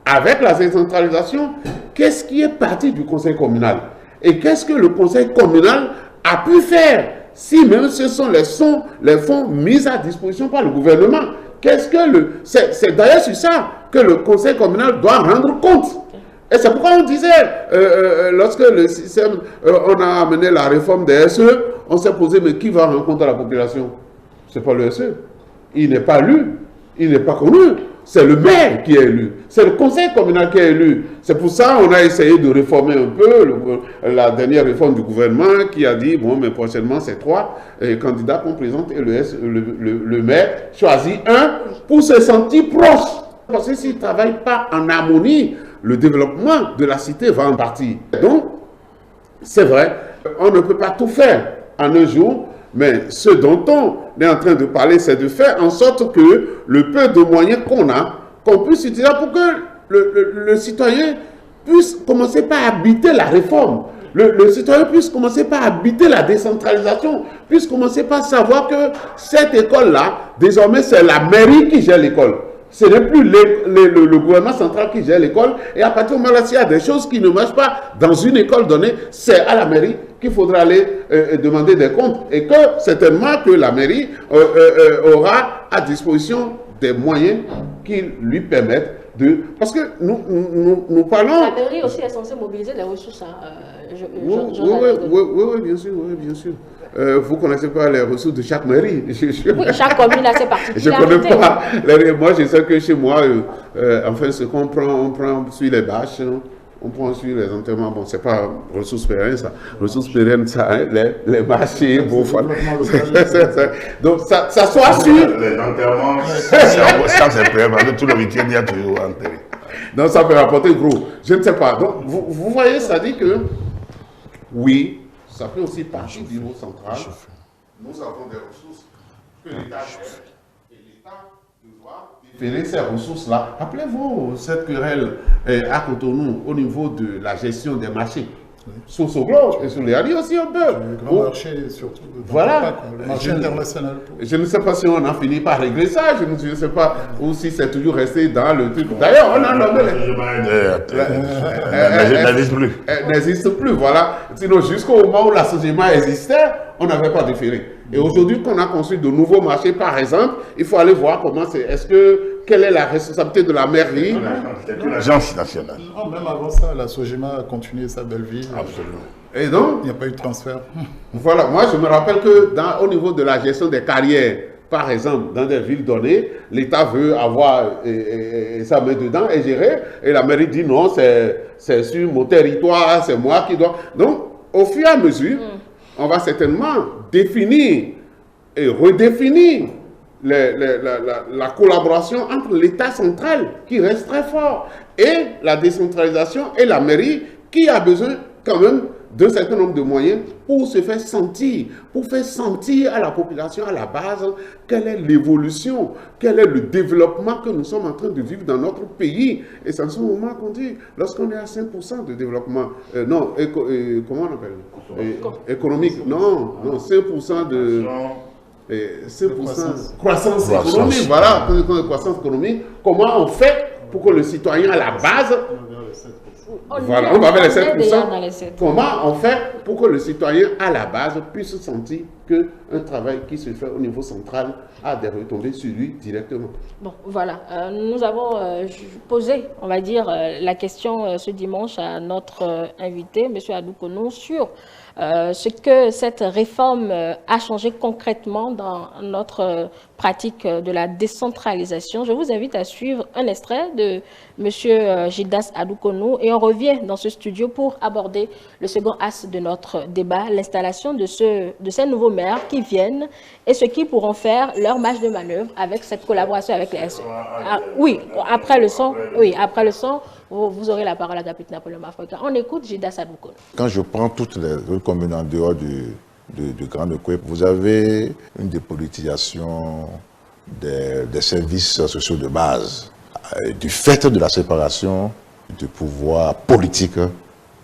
avec la décentralisation, qu'est-ce qui est parti du conseil communal? Et qu'est-ce que le conseil communal a pu faire si même ce sont les fonds mis à disposition par le gouvernement? C'est d'ailleurs sur ça que le conseil communal doit rendre compte. Et c'est pourquoi on disait, lorsque le système, on a amené la réforme des SE, on s'est posé, mais qui va rendre compte à la population? Ce n'est pas le SE. Il n'est pas élu, il n'est pas connu. C'est le maire qui est élu, c'est le conseil communal qui est élu. C'est pour ça qu'on a essayé de réformer un peu la dernière réforme du gouvernement qui a dit, bon, mais prochainement, c'est 3 candidats qu'on présente et le maire choisit un pour se sentir proche. Parce que s'il ne travaille pas en harmonie, le développement de la cité va en partie. Donc, c'est vrai, on ne peut pas tout faire en un jour, mais ce dont on est en train de parler, c'est de faire en sorte que le peu de moyens qu'on a, qu'on puisse utiliser pour que le citoyen puisse commencer par habiter la réforme. Le citoyen puisse commencer par habiter la décentralisation, puisse commencer par savoir que cette école-là, désormais, c'est la mairie qui gère l'école. Ce n'est plus le gouvernement central qui gère l'école. Et à partir du moment où il y a des choses qui ne marchent pas dans une école donnée, c'est à la mairie qu'il faudra aller demander des comptes. Et que certainement que la mairie aura à disposition des moyens qui lui permettent de... Parce que nous parlons... La mairie aussi est censée mobiliser les ressources. Oui, bien sûr, oui, bien sûr. Vous ne connaissez pas les ressources de chaque mairie. Oui, chaque commune a ses particularités. Je ne connais pas. Moi, je sais que chez moi, enfin, ce qu'on prend, on prend sur les bâches, on prend sur les enterrements. Bon, ce n'est pas ressources pérennes, ça. Ressources pérennes, ça, hein, les marchés, bon, voilà. Donc, ça soit sûr. Les enterrements, ça c'est pérenne, tout le week-end, il y a toujours enterré. Donc, ça peut rapporter gros. Je ne sais pas. Donc, vous voyez, ça dit que, oui, ça fait aussi partie du niveau central. Nous avons des ressources que l'État gère et l'État doit déférer ces ressources-là. Rappelez-vous cette querelle à Cotonou au niveau de la gestion des marchés. Oui. Sur Soglo et sur les Alliés aussi un peu. Le grand marché, surtout. Voilà. Le marché international. Je ne sais pas si on a fini par régler ça, je ne sais pas, ou si c'est toujours resté dans le truc. D'ailleurs, on a nommé n'existe plus. N'existe plus, voilà. Sinon, jusqu'au moment où la SOGEMA existait, on n'avait pas déféré. Et aujourd'hui, qu'on a construit de nouveaux marchés, par exemple, il faut aller voir comment c'est. Quelle est la responsabilité de la mairie? C'est une agence nationale. Non, même avant ça, la SOGEMA a continué sa belle vie. Absolument. Et donc, il n'y a pas eu de transfert. Voilà, moi je me rappelle que au niveau de la gestion des carrières, par exemple, dans des villes données, l'État veut avoir sa main dedans et gérer, et la mairie dit non, c'est sur mon territoire, c'est moi qui dois. Donc, au fur et à mesure, on va certainement définir et redéfinir la collaboration entre l'État central, qui reste très fort, et la décentralisation et la mairie, qui a besoin quand même d'un certain nombre de moyens pour se faire sentir, pour faire sentir à la population, à la base, quelle est l'évolution, quel est le développement que nous sommes en train de vivre dans notre pays. Et c'est en ce moment qu'on dit, lorsqu'on est à 5% de développement, comment on appelle économique, non, 5% de... 5% croissance économique, voilà, croissance économique. Comment on fait pour que le citoyen à la base, voilà, on va vers les 7%. Comment on fait pour que le citoyen à la base puisse sentir qu'un travail qui se fait au niveau central a des retombées sur lui directement? Bon, voilà. Nous avons posé, on va dire, la question ce dimanche à notre invité, M. Adoukonou, sur ce que cette réforme a changé concrètement dans notre pratique de la décentralisation. Je vous invite à suivre un extrait de M. Gildas Adoukonou et on revient dans ce studio pour aborder le second axe de notre débat, l'installation de ces nouveaux maires qui viennent et ce qu'ils pourront faire leur marge de manœuvre avec cette collaboration avec les SE. Oui, après le son, vous aurez la parole à Capitaine Napoléon Africain. On écoute Gildas Adoukonou. Quand je prends toutes les autres communes en dehors du Grand Koué, vous avez une dépolitisation des services sociaux de base, du fait de la séparation du pouvoir politique,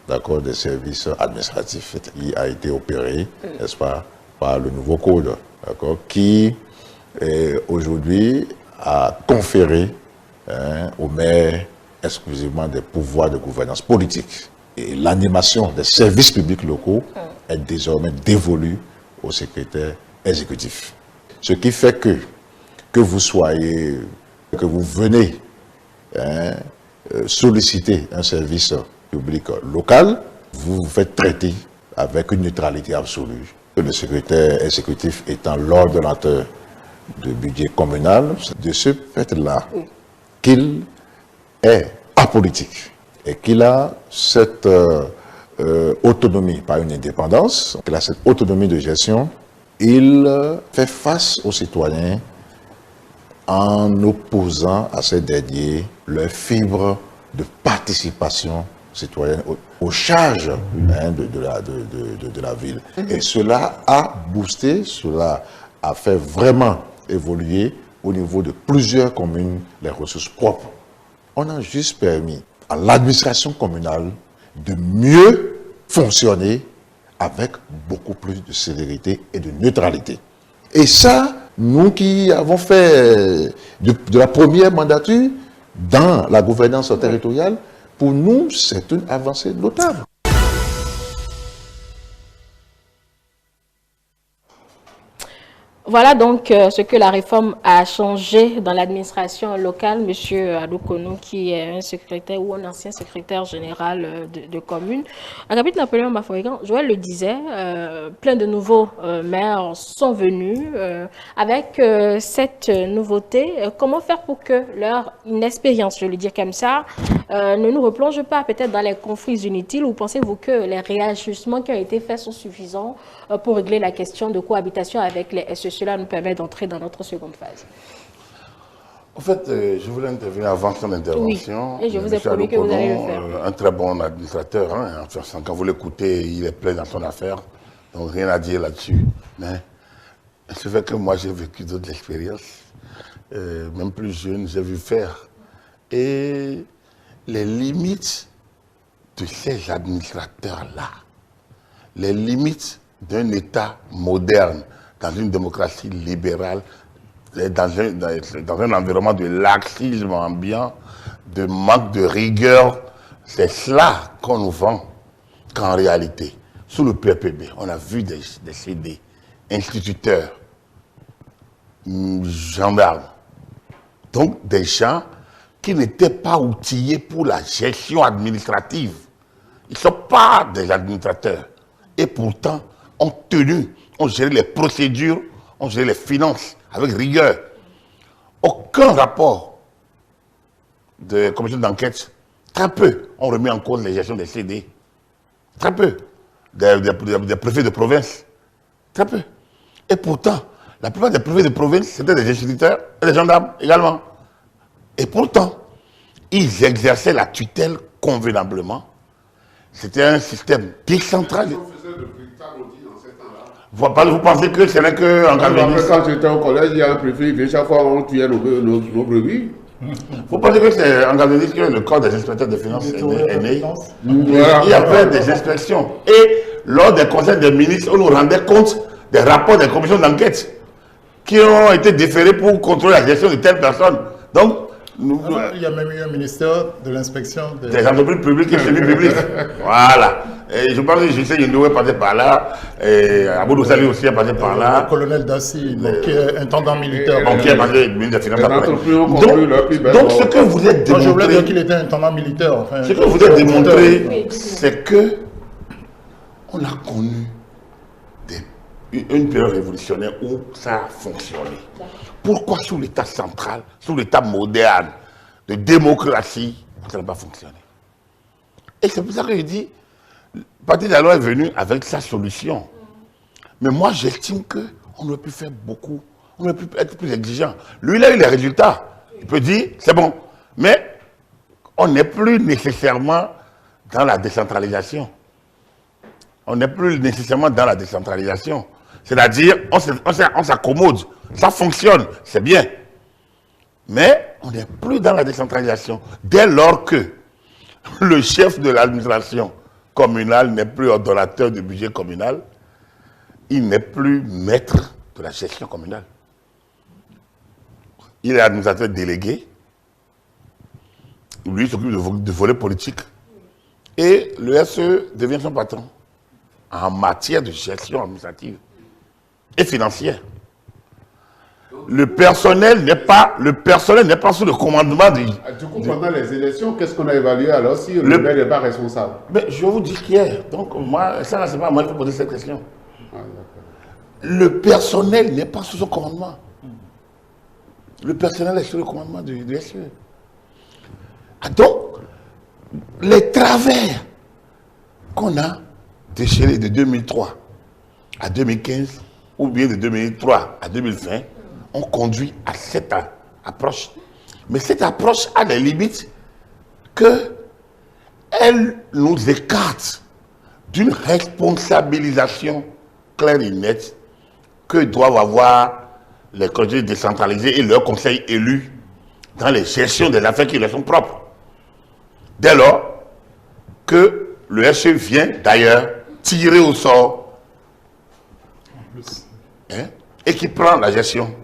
d'accord, des services administratifs qui a été opéré, n'est-ce pas, par le nouveau code, d'accord, qui aujourd'hui a conféré aux maires exclusivement des pouvoirs de gouvernance politique Et l'animation des services publics locaux est désormais dévolue au secrétaire exécutif. Ce qui fait que vous venez solliciter un service public local, vous vous faites traiter avec une neutralité absolue. Le secrétaire exécutif étant l'ordonnateur du budget communal, de ce fait-là, qu'il est apolitique et qu'il a cette autonomie, pas une indépendance, qu'il a cette autonomie de gestion, il fait face aux citoyens en opposant à ces derniers leur fibre de participation citoyenne aux charges de la ville. Et cela a boosté, cela a fait vraiment évoluer au niveau de plusieurs communes les ressources propres. On a juste permis à l'administration communale de mieux fonctionner avec beaucoup plus de célérité et de neutralité. Et ça, nous qui avons fait de la première mandature dans la gouvernance territoriale, pour nous, c'est une avancée notable. Voilà donc ce que la réforme a changé dans l'administration locale. Monsieur Adoukonou, qui est un secrétaire ou un ancien secrétaire général de commune. Agapit Napoléon Bafouégan, Joël le disait, plein de nouveaux maires sont venus avec cette nouveauté. Comment faire pour que leur inexpérience, je vais le dire comme ça, ne nous replonge pas peut-être dans les conflits inutiles, ou pensez-vous que les réajustements qui ont été faits sont suffisants pour régler la question de cohabitation avec les SEC? Cela nous permet d'entrer dans notre seconde phase. En fait, je voulais intervenir avant son intervention. Oui, et je vous ai promis que vous allez le faire. Un très bon administrateur, hein, quand vous l'écoutez, il est plein dans son affaire, donc rien à dire là-dessus. Mais c'est vrai que moi j'ai vécu d'autres expériences, même plus jeune, j'ai vu faire. Et les limites de ces administrateurs-là, les limites d'un État moderne, dans une démocratie libérale, dans un environnement de laxisme ambiant, de manque de rigueur, c'est cela qu'on nous vend. Qu'en réalité, sous le PPB, on a vu des CD, instituteurs, gendarmes, donc des gens qui n'étaient pas outillés pour la gestion administrative. Ils ne sont pas des administrateurs. Et pourtant, ont tenu, ont géré les procédures, ont géré les finances avec rigueur. Aucun rapport de commission d'enquête, très peu ont remis en cause les gestions des CD. Très peu. Des préfets de province. Très peu. Et pourtant, la plupart des préfets de province, c'était des instituteurs et des gendarmes également. Et pourtant, ils exerçaient la tutelle convenablement. C'était un système décentralisé. Vous pensez que ce n'est qu'en Calvinisme? Quand j'étais au collège, il y a un préfet qui chaque fois on tuait nos brebis. Vous pensez que c'est en Calvinisme que le corps des inspecteurs de finances est né? Il y avait des inspections. Et lors des conseils des ministres, on nous rendait compte des rapports des commissions d'enquête qui ont été déférés pour contrôler la gestion de telles personnes. Donc, il y a même eu un ministère de l'inspection des entreprises publiques et semi-publiques. Voilà. Et je pense que J.C. Yindou est passé par là, et Aboudou Sali aussi est passé par là. Le colonel Dassi, qui est intendant militaire. Qui est passé ministre des Finances. Donc, ce que vous êtes démontré. Je voulais dire qu'il était intendant militaire. Enfin, ce que vous êtes démontré, c'est que on a connu une période révolutionnaire où ça a fonctionné. Pourquoi sous l'État central, sous l'État moderne de démocratie, ça n'a pas fonctionné? Et c'est pour ça que je dis, le Parti de la loi est venu avec sa solution. Mais moi, j'estime qu'on aurait pu faire beaucoup, on aurait pu être plus exigeant. Lui, il a eu les résultats. Il peut dire, c'est bon. Mais on n'est plus nécessairement dans la décentralisation. On n'est plus nécessairement dans la décentralisation. C'est-à-dire, on s'accommode. Ça fonctionne, c'est bien. Mais on n'est plus dans la décentralisation. Dès lors que le chef de l'administration communale n'est plus ordonnateur du budget communal, il n'est plus maître de la gestion communale. Il est administrateur délégué. Lui, il s'occupe de volet politique. et le SE devient son patron en matière de gestion administrative et financière. Le personnel n'est pas sous le commandement du... Du coup, pendant les élections, qu'est-ce qu'on a évalué alors si le maire n'est pas responsable? Mais je vous dis qui est. Donc, moi, ça, c'est pas à moi de poser cette question. Le personnel n'est pas sous son commandement. Le personnel est sous le commandement du SE. Ah, donc, les travers qu'on a décelés de 2003 à 2015, ou bien de 2003 à 2020, ont conduit à cette approche. Mais cette approche a des limites qu'elle nous écarte d'une responsabilisation claire et nette que doivent avoir les conseils décentralisés et leurs conseils élus dans les gestions des affaires qui leur sont propres. Dès lors que le SE vient d'ailleurs tirer au sort et qui prend la gestion.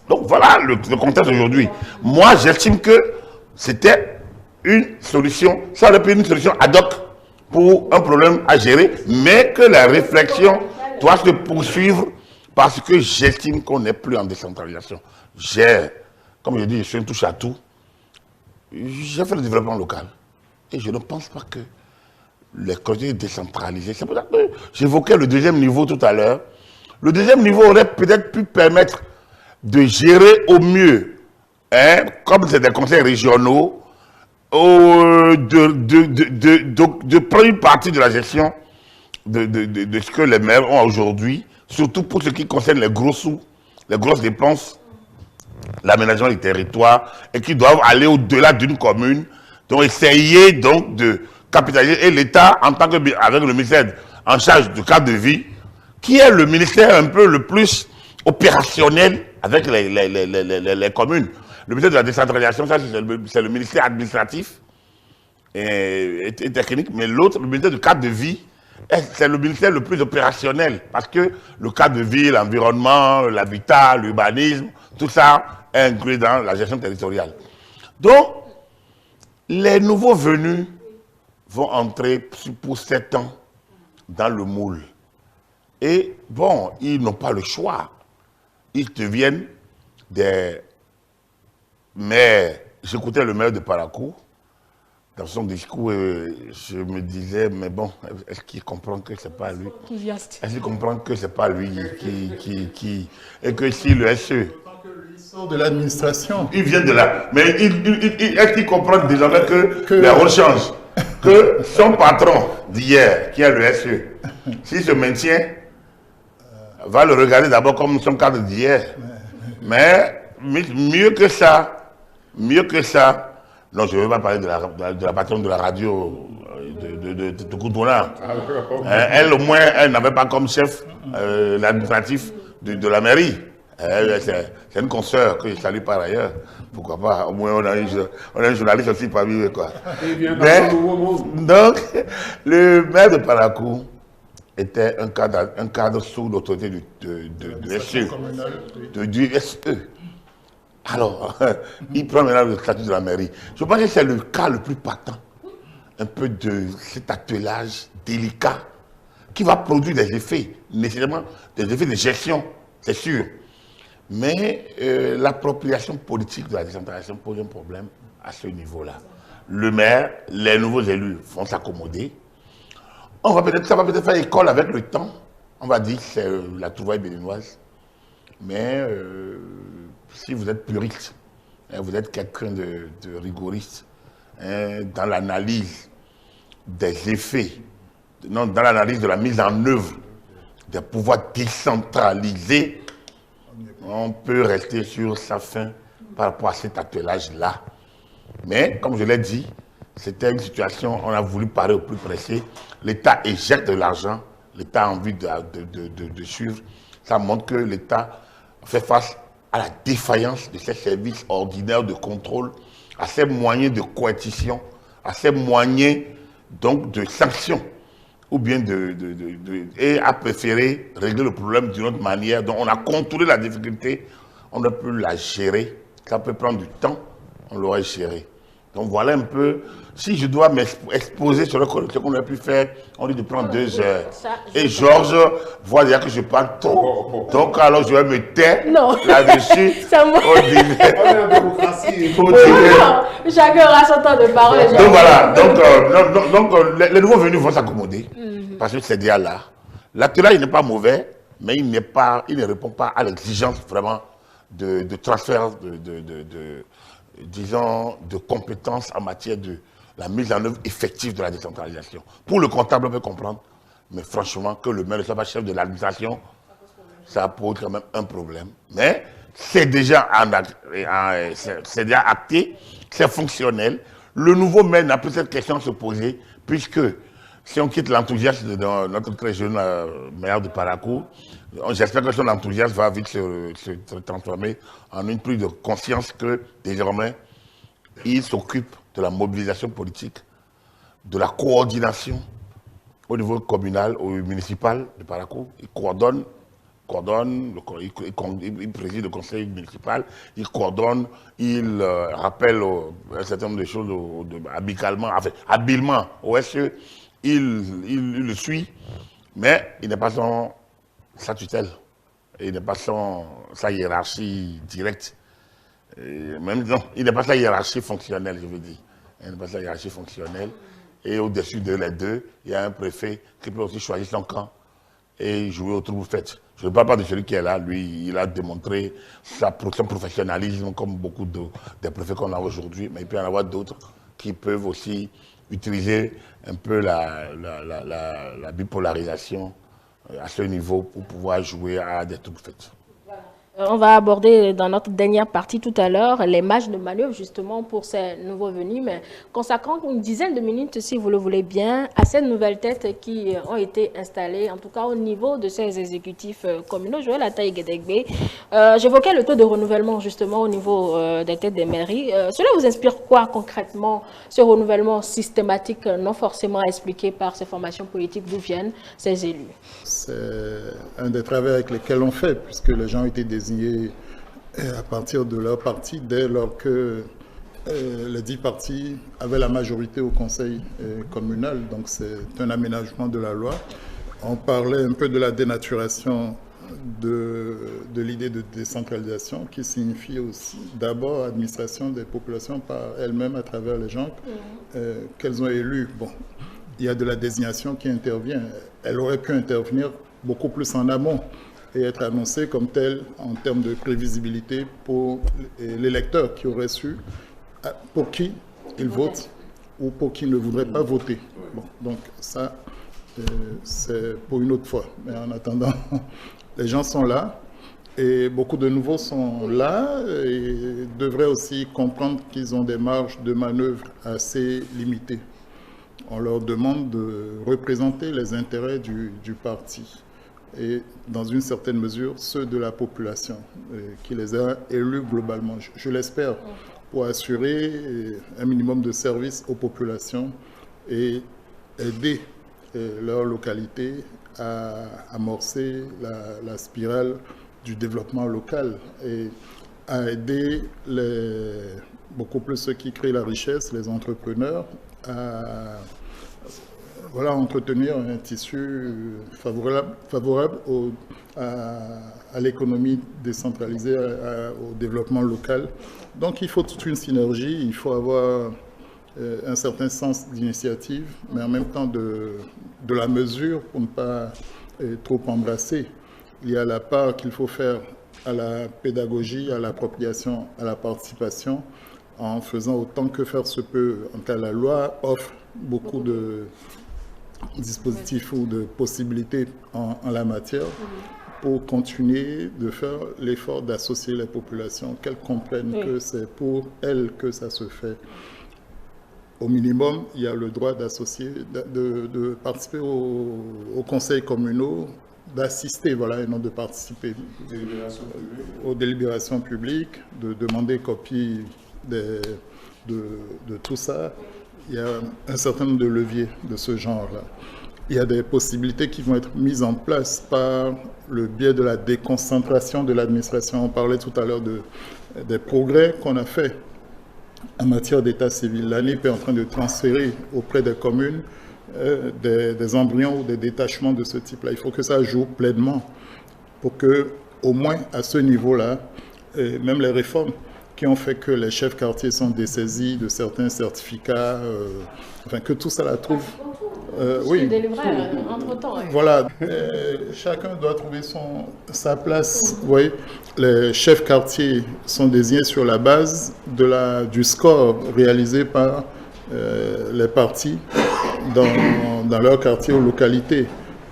Donc voilà le contexte aujourd'hui. Moi, j'estime que c'était une solution, ça aurait pu être une solution ad hoc pour un problème à gérer, mais que la réflexion doit se poursuivre parce que j'estime qu'on n'est plus en décentralisation. Comme je dis, je suis un touche à tout. J'ai fait le développement local et je ne pense pas que les collectivités décentralisées, c'est pour ça que j'évoquais le deuxième niveau tout à l'heure. Le deuxième niveau aurait peut-être pu permettre de gérer au mieux, comme c'est des conseils régionaux, de prendre une partie de la gestion de ce que les maires ont aujourd'hui, surtout pour ce qui concerne les gros sous, les grosses dépenses, l'aménagement du territoire, et qui doivent aller au-delà d'une commune, donc essayer donc de capitaliser. Et l'État, en tant que avec le ministère en charge du cadre de vie, qui est le ministère un peu le plus opérationnel avec les communes. Le ministère de la décentralisation, ça c'est le ministère administratif et technique, mais l'autre, le ministère du cadre de vie, c'est le ministère le plus opérationnel, parce que le cadre de vie, l'environnement, l'habitat, l'urbanisme, tout ça est inclus dans la gestion territoriale. Donc, les nouveaux venus vont entrer pour 7 ans dans le moule. Et bon, ils n'ont pas le choix. Ils deviennent des maires. J'écoutais le maire de Parakou. Dans son discours, je me disais, mais bon, est-ce qu'il comprend que ce n'est pas lui? Est-ce qu'il comprend que ce n'est pas lui qui... Et que si le SE... Il sort de l'administration. Il vient de là. Mais est-ce qu'il comprend désormais que les rôles changent? Que son patron d'hier, qui est le SE, s'il se maintient, va le regarder d'abord comme son cadre d'hier. Mais mieux que ça, non, je ne vais pas parler de la patronne de la radio de Koutouna. Elle, au moins, elle n'avait pas comme chef l'administratif de la mairie. C'est une consoeur que je salue par ailleurs. Pourquoi pas? Au moins, on a un journaliste aussi parmi eux, quoi. Donc, le maire de Parakou était un cadre sous l'autorité du SE. Alors, il prend maintenant le statut de la mairie. Je pense que c'est le cas le plus patent, un peu de cet attelage délicat qui va produire des effets, nécessairement des effets de gestion, c'est sûr. Mais l'appropriation politique de la décentralisation pose un problème à ce niveau-là. Le maire, les nouveaux élus vont s'accommoder. Ça va peut-être faire école avec le temps. On va dire que c'est la trouvaille béninoise. Mais si vous êtes puriste, vous êtes quelqu'un de rigoriste dans l'analyse des effets, dans l'analyse de la mise en œuvre des pouvoirs décentralisés, on peut rester sur sa fin par rapport à cet attelage-là. Mais, comme je l'ai dit, c'était une situation, on a voulu parler au plus pressé. L'État éjecte de l'argent, l'État a envie de suivre. Ça montre que l'État fait face à la défaillance de ses services ordinaires de contrôle, à ses moyens de coercition, à ses moyens donc de sanction, ou bien et a préféré régler le problème d'une autre manière. Donc on a contourné la difficulté, on a pu la gérer. Ça peut prendre du temps, on l'aurait géré. Donc voilà un peu, si je dois m'exposer sur ce qu'on a pu faire, on dit de prendre 2 heures. Et Georges voit déjà que je parle trop. Donc alors je vais me taire là-dessus. Chacun aura son temps de parole. Donc voilà, donc les nouveaux venus vont s'accommoder. Parce que c'est déjà là. L'acteur, il n'est pas mauvais, mais il ne répond pas à l'exigence vraiment de transfert disons, de compétences en matière de la mise en œuvre effective de la décentralisation. Pour le comptable, on peut comprendre, mais franchement, que le maire ne soit pas chef de l'administration, ça pose quand même un problème. Mais c'est déjà acté, c'est fonctionnel. Le nouveau maire n'a plus cette question à se poser, puisque si on quitte l'enthousiasme de notre très jeune maire de Parakou, j'espère que son enthousiasme va vite se transformer en une prise de conscience que désormais, il s'occupe de la mobilisation politique, de la coordination au niveau communal ou municipal de Parakou. Il coordonne, il préside le conseil municipal, il coordonne, il rappelle un certain nombre de choses habilement au SE, il le suit, mais il n'est pas sa tutelle, il n'est pas sa hiérarchie directe. Même non, il n'est pas sa hiérarchie fonctionnelle, je veux dire. Il n'est pas sa hiérarchie fonctionnelle. Et au-dessus de les deux, il y a un préfet qui peut aussi choisir son camp et jouer au trouble fait. Je ne parle pas de celui qui est là, lui, il a démontré son professionnalisme comme beaucoup des préfets qu'on a aujourd'hui, mais il peut y en avoir d'autres qui peuvent aussi utiliser un peu la bipolarisation à ce niveau pour pouvoir jouer à des troubles faits. On va aborder dans notre dernière partie tout à l'heure les marges de manœuvre justement pour ces nouveaux venus, mais consacrant une dizaine de minutes, si vous le voulez bien, à ces nouvelles têtes qui ont été installées, en tout cas au niveau de ces exécutifs communaux. Joël Ataï-Guédégbé, j'évoquais le taux de renouvellement justement au niveau des têtes des mairies. Cela vous inspire quoi concrètement, ce renouvellement systématique, non forcément expliqué par ces formations politiques, d'où viennent ces élus? C'est un des travaux avec lesquels on fait, puisque les gens ont été désignés à partir de leur parti, dès lors que les 10 partis avaient la majorité au conseil communal. Donc c'est un aménagement de la loi. On parlait un peu de la dénaturation de l'idée de décentralisation, qui signifie aussi d'abord administration des populations par elles-mêmes à travers les gens qu'elles ont élus. Bon, il y a de la désignation qui intervient. Elle aurait pu intervenir beaucoup plus en amont et être annoncée comme telle en termes de prévisibilité pour l'électeur qui aurait su pour qui il vote ou pour qui il ne voudrait pas voter. Bon, donc ça, c'est pour une autre fois. Mais en attendant, les gens sont là et beaucoup de nouveaux sont là et devraient aussi comprendre qu'ils ont des marges de manœuvre assez limitées. On leur demande de représenter les intérêts du parti et dans une certaine mesure ceux de la population qui les a élus globalement, je l'espère, pour assurer un minimum de services aux populations et aider leur localité à amorcer la spirale du développement local et à aider beaucoup plus ceux qui créent la richesse, les entrepreneurs, à entretenir un tissu favorable à l'économie décentralisée, au développement local. Donc il faut toute une synergie, il faut avoir un certain sens d'initiative, mais en même temps de la mesure pour ne pas trop embrasser. Il y a la part qu'il faut faire à la pédagogie, à l'appropriation, à la participation, en faisant autant que faire se peut. En cas, la loi offre beaucoup de dispositifs ou de possibilités en la matière pour continuer de faire l'effort d'associer les populations, qu'elles comprennent que c'est pour elles que ça se fait. Au minimum, il y a le droit d'associer, de participer aux conseils communaux, d'assister, et non de participer aux délibérations publiques, de demander copie de tout ça. Il y a un certain nombre de leviers de ce genre-là. Il y a des possibilités qui vont être mises en place par le biais de la déconcentration de l'administration. On parlait tout à l'heure des progrès qu'on a faits en matière d'état civil. L'ANIP est en train de transférer auprès des communes des embryons ou des détachements de ce type-là. Il faut que ça joue pleinement pour que, au moins à ce niveau-là, même les réformes qui ont fait que les chefs quartiers sont dessaisis de certains certificats, enfin que tout ça la trouve. Oui. Entre-temps. Voilà, chacun doit trouver sa place. Vous voyez, les chefs quartiers sont désignés sur la base du score réalisé par les partis dans leur quartier ou localité.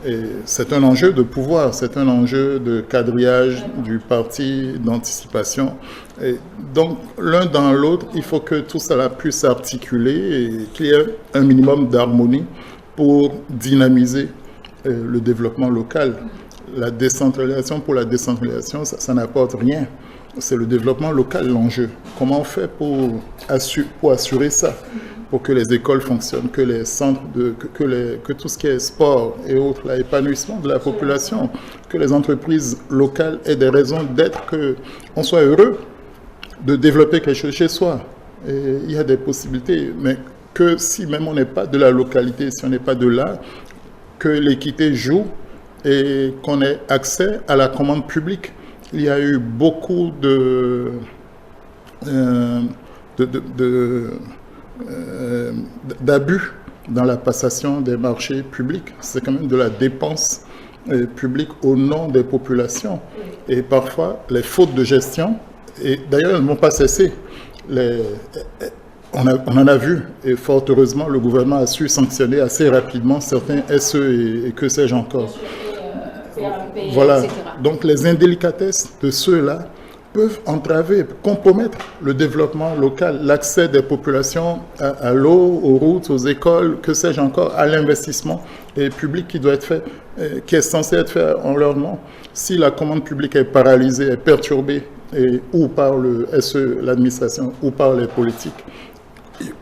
Et c'est un enjeu de pouvoir, c'est un enjeu de quadrillage du parti, d'anticipation. Et donc, l'un dans l'autre, il faut que tout cela puisse s'articuler et qu'il y ait un minimum d'harmonie pour dynamiser le développement local. La décentralisation pour la décentralisation, ça n'apporte rien. C'est le développement local l'enjeu. Comment on fait pour assurer ça, pour que les écoles fonctionnent, que les centres, que tout ce qui est sport et autres, l'épanouissement de la population, que les entreprises locales aient des raisons d'être, qu'on soit heureux de développer quelque chose chez soi. Et il y a des possibilités, mais que si même on n'est pas de la localité, si on n'est pas de là, que l'équité joue et qu'on ait accès à la commande publique. Il y a eu beaucoup d'abus dans la passation des marchés publics. C'est quand même de la dépense publique au nom des populations. Et parfois, les fautes de gestion, et d'ailleurs, elles ne vont pas cesser. On en a vu, et fort heureusement, le gouvernement a su sanctionner assez rapidement certains SE et que sais-je encore. Voilà. Donc les indélicatesses de ceux-là peuvent entraver, compromettre le développement local, l'accès des populations à l'eau, aux routes, aux écoles, que sais-je encore, à l'investissement public qui doit être fait, qui est censé être fait en leur nom. Si la commande publique est paralysée, est perturbée, ou par le SE, l'administration, ou par les politiques,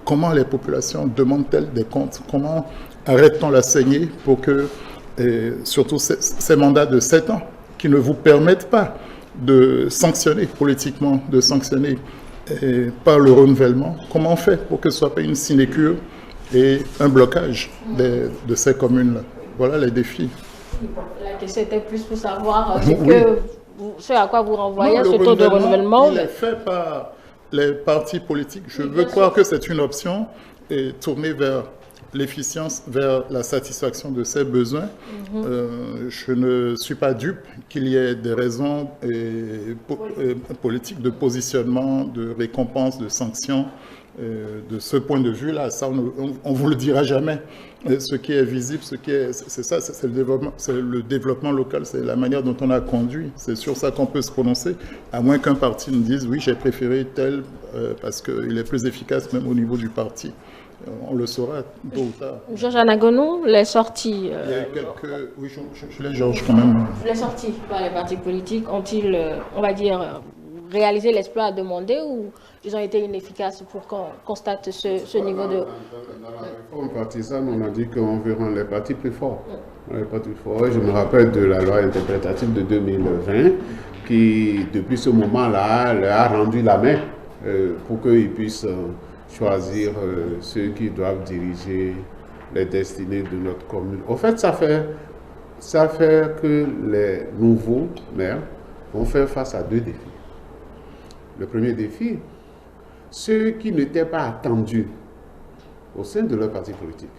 comment les populations demandent-elles des comptes? Comment arrête-t-on la saignée pour que, surtout ces mandats de 7 ans, qui ne vous permettent pas de sanctionner politiquement, de sanctionner par le renouvellement, comment on fait pour que ce ne soit pas une sinécure et un blocage de ces communes-là? Voilà les défis. La question était plus pour savoir ce à quoi vous renvoyez, ce taux de renouvellement. Il est fait par les partis politiques. Je veux croire que c'est une option et tournée vers l'efficience, vers la satisfaction de ses besoins. Je ne suis pas dupe qu'il y ait des raisons politiques de positionnement, de récompense, de sanctions. De ce point de vue-là, ça, on ne vous le dira jamais. Ce qui est visible, c'est ça, c'est le développement local, c'est la manière dont on a conduit. C'est sur ça qu'on peut se prononcer, à moins qu'un parti nous dise, oui, j'ai préféré tel parce qu'il est plus efficace même au niveau du parti. On le saura tôt ou tard. Georges Anagono, les sorties... Il y a eu quelques... Oui, je l'ai, Georges, quand même. Les sorties par les partis politiques ont-ils, on va dire, réalisé l'exploit demandé ou ils ont été inefficaces pour qu'on constate ce niveau de... Dans la réforme partisane, on a dit qu'on verra les partis plus forts. Les partis forts. Je me rappelle de la loi interprétative de 2020 qui, depuis ce moment-là, leur a rendu la main pour qu'ils puissent choisir ceux qui doivent diriger les destinées de notre commune. Au fait, ça fait que les nouveaux maires vont faire face à deux défis. Le premier défi, ceux qui n'étaient pas attendus au sein de leur parti politique.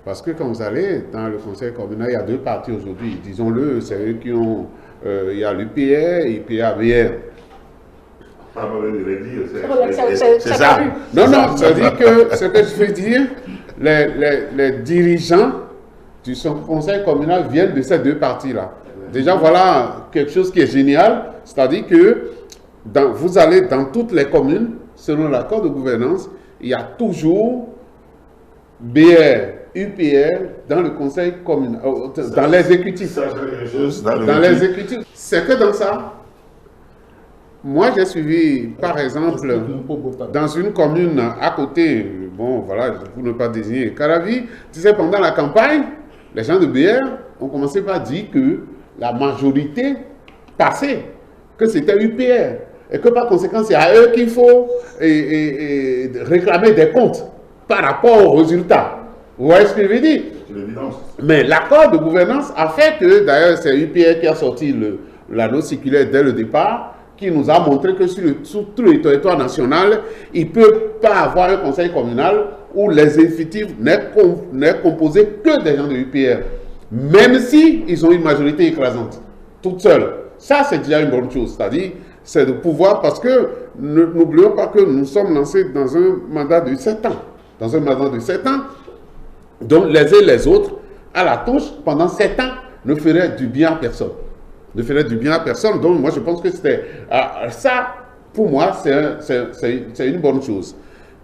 Parce que quand vous allez dans le conseil communal, il y a deux partis aujourd'hui, disons-le, c'est eux qui ont... il y a l'UPR et PABR. C'est ça. Non, ça veut dire que ce que je veux dire, les dirigeants du conseil communal viennent de ces deux partis-là. Déjà, voilà quelque chose qui est génial, c'est-à-dire que vous allez dans toutes les communes, selon l'accord de gouvernance, il y a toujours BR, UPR dans le conseil communal, dans l'exécutif. Dans l'exécutif. C'est que dans ça, moi j'ai suivi, par exemple, dans une commune à côté, bon voilà, pour ne pas désigner, Caravi, tu sais, pendant la campagne, les gens de BR ont commencé par dire que la majorité passait, que c'était UPR. et que par conséquent, c'est à eux qu'il faut réclamer des comptes par rapport aux résultats. Vous voyez ce que je veux dire? Mais l'accord de gouvernance a fait que, d'ailleurs, c'est UPR qui a sorti la note circulaire dès le départ, qui nous a montré que sur tout le territoire national, il ne peut pas avoir un conseil communal où les effectifs n'est composé que des gens de UPR, même si ils ont une majorité écrasante, toute seule. Ça, c'est déjà une bonne chose, c'est-à-dire, c'est de pouvoir, parce que n'oublions pas que nous sommes lancés dans un mandat de 7 ans. Dans un mandat de 7 ans, donc les uns et les autres, à la touche, pendant 7 ans, ne feraient du bien à personne. Ne ferait du bien à personne. Donc moi, je pense que c'était... ça, pour moi, c'est une bonne chose.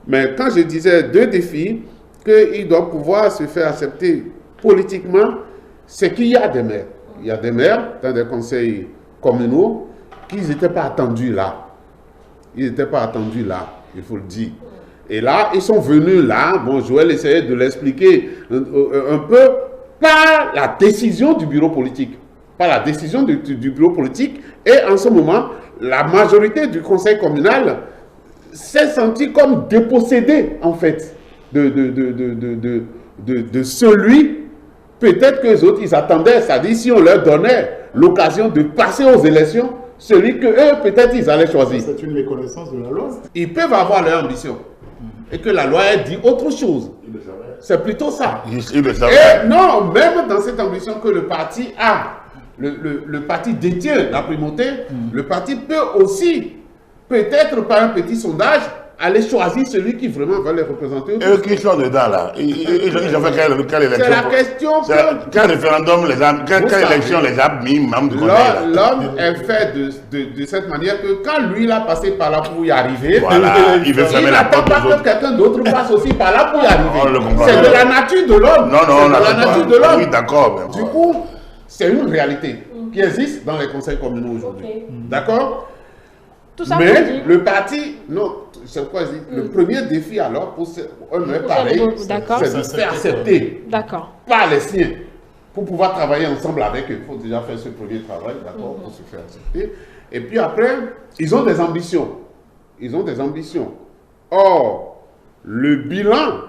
Mais quand je disais 2 défis, qu'il doit pouvoir se faire accepter politiquement, c'est qu'il y a des maires. Il y a des maires dans des conseils communaux qui n'étaient pas attendus là. Ils n'étaient pas attendus là, il faut le dire. Et là, ils sont venus là. Bon, Joël essayait de l'expliquer un peu par la décision du bureau politique. Par la décision du bureau politique. Et en ce moment, la majorité du conseil communal s'est sentie comme dépossédée, en fait, de celui, peut-être que les autres, ils attendaient, c'est-à-dire si on leur donnait l'occasion de passer aux élections, celui que eux, peut-être, ils allaient choisir. C'est une méconnaissance de la loi. Ils peuvent avoir leur ambition. Et que la loi ait dit autre chose. C'est plutôt ça. Et non, même dans cette ambition que le parti a, le parti détient la primauté, le parti peut aussi, peut-être par un petit sondage, aller choisir celui qui vraiment va les représenter. Eux qui sont dedans là, ils ont fait quelle élection? C'est la question. Quel référendum, quelle élection les a mis membres du conseil là? L'homme est fait de cette manière que quand lui il a passé par là pour y arriver, voilà, il n'attend pas que quelqu'un d'autre passe aussi par là pour y arriver. C'est de la nature de l'homme. Non, c'est de la nature de l'homme. Oui, d'accord. Du coup, c'est une réalité qui existe dans les conseils communaux aujourd'hui. D'accord? Mais le parti, non, c'est quoi le premier défi alors pour un maire pareil, c'est de se faire accepter par les siens pour pouvoir travailler ensemble avec eux. Il faut déjà faire ce premier travail, d'accord, pour se faire accepter. Et puis après, ils ont des ambitions. Ils ont des ambitions. Or, le bilan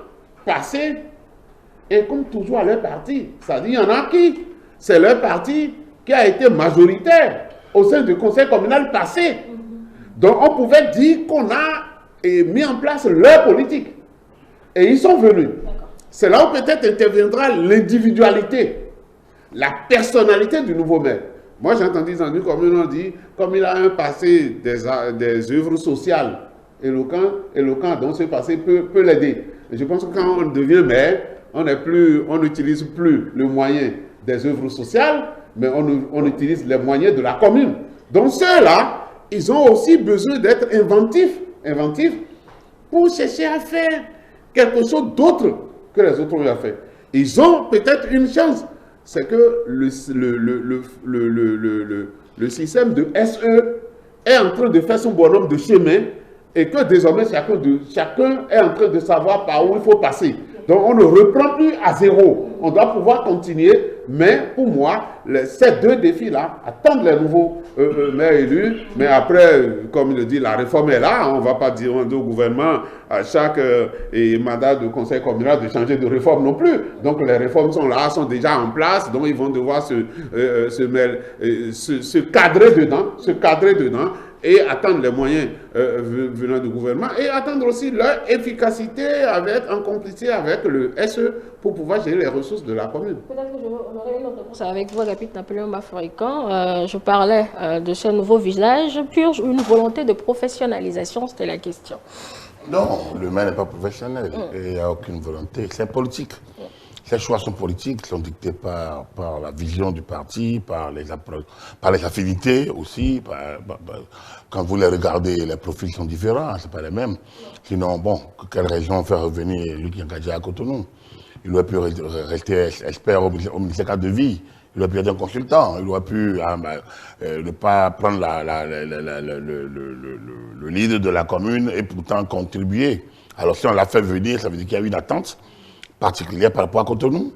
passé est comme toujours à leur parti. C'est-à-dire, il y en a qui, c'est leur parti qui a été majoritaire au sein du conseil communal passé. Donc, on pouvait dire qu'on a mis en place leur politique. Et ils sont venus. C'est là où peut-être interviendra l'individualité, la personnalité du nouveau maire. Moi, j'ai entendu dans une commune, on dit, comme il a un passé des œuvres sociales éloquent, donc ce passé peut l'aider. Je pense que quand on devient maire, on n'utilise plus le moyen des œuvres sociales, mais on utilise les moyens de la commune. Donc, ceux-là, ils ont aussi besoin d'être inventifs pour chercher à faire quelque chose d'autre que les autres ont fait. Ils ont peut-être une chance, c'est que le système de SE est en train de faire son bonhomme de chemin et que désormais chacun est en train de savoir par où il faut passer. Donc on ne reprend plus à zéro. On doit pouvoir continuer, mais pour moi, ces 2 défis-là attendent les nouveaux maires élus. Mais après, comme il le dit, la réforme est là. On ne va pas dire au gouvernement à chaque mandat de conseil communal de changer de réforme non plus. Donc les réformes sont là, sont déjà en place. Donc ils vont devoir se cadrer dedans. Et attendre les moyens venant du gouvernement et attendre aussi leur efficacité en complicité avec le SE pour pouvoir gérer les ressources de la commune. Peut-être que on aurait une autre réponse avec vous, Agapit Napoléon Baforican. Je parlais de ce nouveau visage, purge une volonté de professionnalisation, c'était la question. Non, le maire n'est pas professionnel, il n'y a aucune volonté, c'est politique. Ces choix sont politiques, sont dictés par la vision du parti, par les affinités aussi. Quand vous les regardez, les profils sont différents, ce pas les mêmes. Sinon, bon, quelle région faire revenir Luc Ngadja à Cotonou? Il aurait pu rester expert au ministère de vie, il aurait pu être un consultant, il aurait pu ne pas prendre le leader de la commune et pourtant contribuer. Alors si on l'a fait venir, ça veut dire qu'il y a une attente particulière par rapport à Cotonou.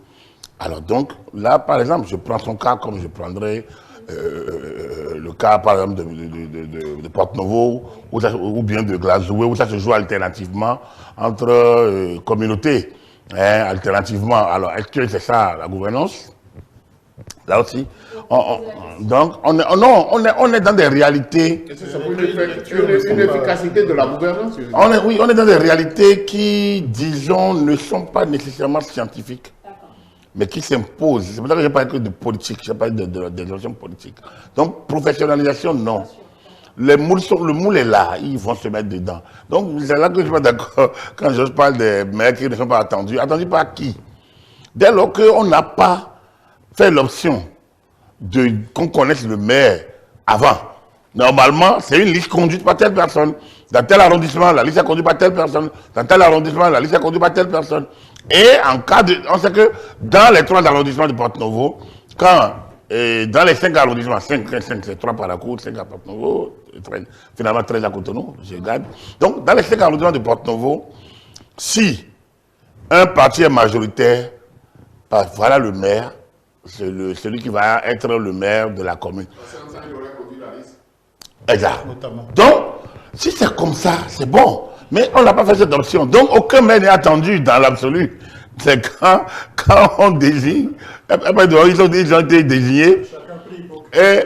Alors donc, là, par exemple, je prends son cas comme je prendrais le cas, par exemple, de Porto-Novo ou bien de Glazoué, où ça se joue alternativement entre communautés. Hein, alternativement. Alors, est-ce que c'est ça la gouvernance? Là aussi. Donc, on est dans des réalités. C'est pour une efficacité de la gouvernance. Oui, on est dans des réalités qui, disons, ne sont pas nécessairement scientifiques, mais qui s'imposent. C'est pour ça que je parle que de politique, je parle de notions politiques. Donc, professionnalisation, non. Le moule est là, ils vont se mettre dedans. Donc, c'est là que je ne suis pas d'accord quand je parle des maires qui ne sont pas attendus. Attendus par qui? Dès lors qu'on n'a pas fait l'option qu'on connaisse le maire avant. Normalement, c'est une liste conduite par telle personne. Dans tel arrondissement, la liste est conduite par telle personne. Dans tel arrondissement, la liste est conduite par telle personne. Et en cas de... On sait que dans les 3 arrondissements de Porto-Novo, dans les 5 arrondissements, 5 c'est 3 par la cour, 5 à Porto-Novo, finalement 13 à Cotonou, je garde. Donc, dans les 5 arrondissements de Porto-Novo, si un parti est majoritaire, voilà le maire, c'est celui qui va être le maire de la commune. Exact. Donc, si c'est comme ça, c'est bon. Mais on n'a pas fait cette option. Donc, aucun maire n'est attendu dans l'absolu. C'est quand on désigne, ils ont été désignés. Et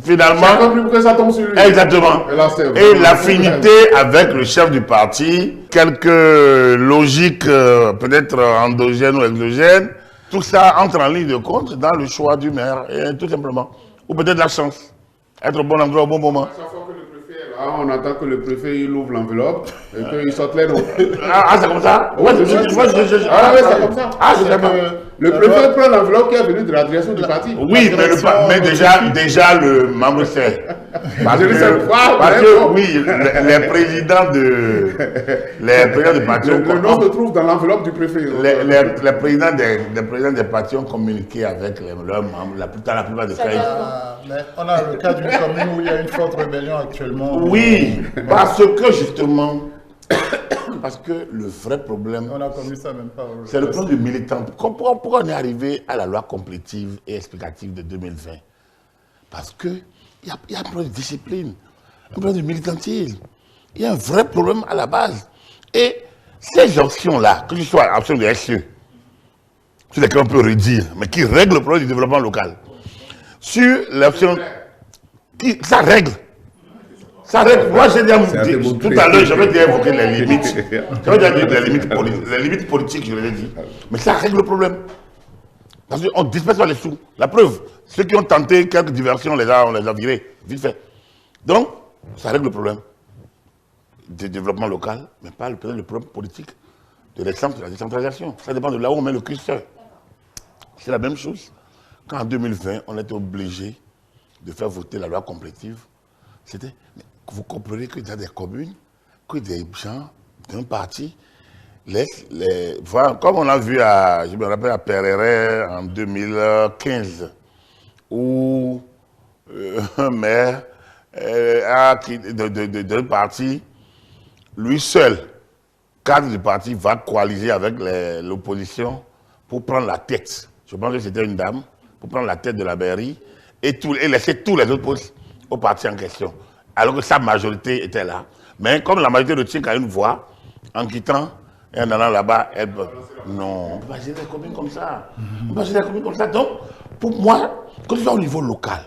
finalement, exactement. Et l'affinité avec le chef du parti, quelques logiques peut-être endogènes ou exogènes, tout ça entre en ligne de compte dans le choix du maire, et tout simplement. Ou peut-être la chance. Être au bon endroit au bon moment. On attend que le préfet il ouvre l'enveloppe et qu'il sorte les noms. C'est comme ça? Ouais, c'est comme ça. Le préfet prend l'enveloppe qui est venue de la direction du parti. Oui, mais déjà le membre sait. Parce que oui, les présidents de partis. Le nom se trouve dans l'enveloppe du préfet. Les présidents des partis ont communiqué avec leurs membres, dans la plupart des cas. Mais on a le cas d'une commune où il y a une forte rébellion actuellement. Oui, parce que justement, parce que le vrai problème, on a connu ça même pas. C'est le problème du militant. Pourquoi on est arrivé à la loi complétive et explicative de 2020? Parce qu'il y a un problème de discipline, un problème de militantisme. Il y a un vrai problème à la base. Et ces options-là, que ce soit option de SE, sur lesquelles on peut redire, mais qui règlent le problème du développement local, sur l'option ça règle. Moi, j'ai dit, tout à l'heure, j'avais déjà évoqué les limites. J'avais déjà dit les limites politiques, je l'ai dit. Mais ça règle le problème. Parce qu'on ne disperse pas les sous. La preuve, ceux qui ont tenté quelques diversions, on les a virés, vite fait. Donc, ça règle le problème du développement local, mais pas le problème politique de l'exemple de la décentralisation. Ça dépend de là où on met le curseur. C'est la même chose. Quand en 2020, on était obligé de faire voter la loi complétive, vous comprenez que dans des communes, que des gens d'un parti, comme on a vu je me rappelle à Pereret en 2015, où un maire d'un parti, lui seul, cadre du parti, va coaliser avec l'opposition pour prendre la tête. Je pense que c'était une dame, pour prendre la tête de la mairie et laisser tous les autres postes au parti en question. Alors que sa majorité était là. Mais comme la majorité ne tient qu'à une voix, en quittant et en allant là-bas, elle peut... Non, on ne peut pas gérer les communes comme ça. On ne peut pas gérer les communes comme ça. Donc, pour moi, quand ils sont au niveau local,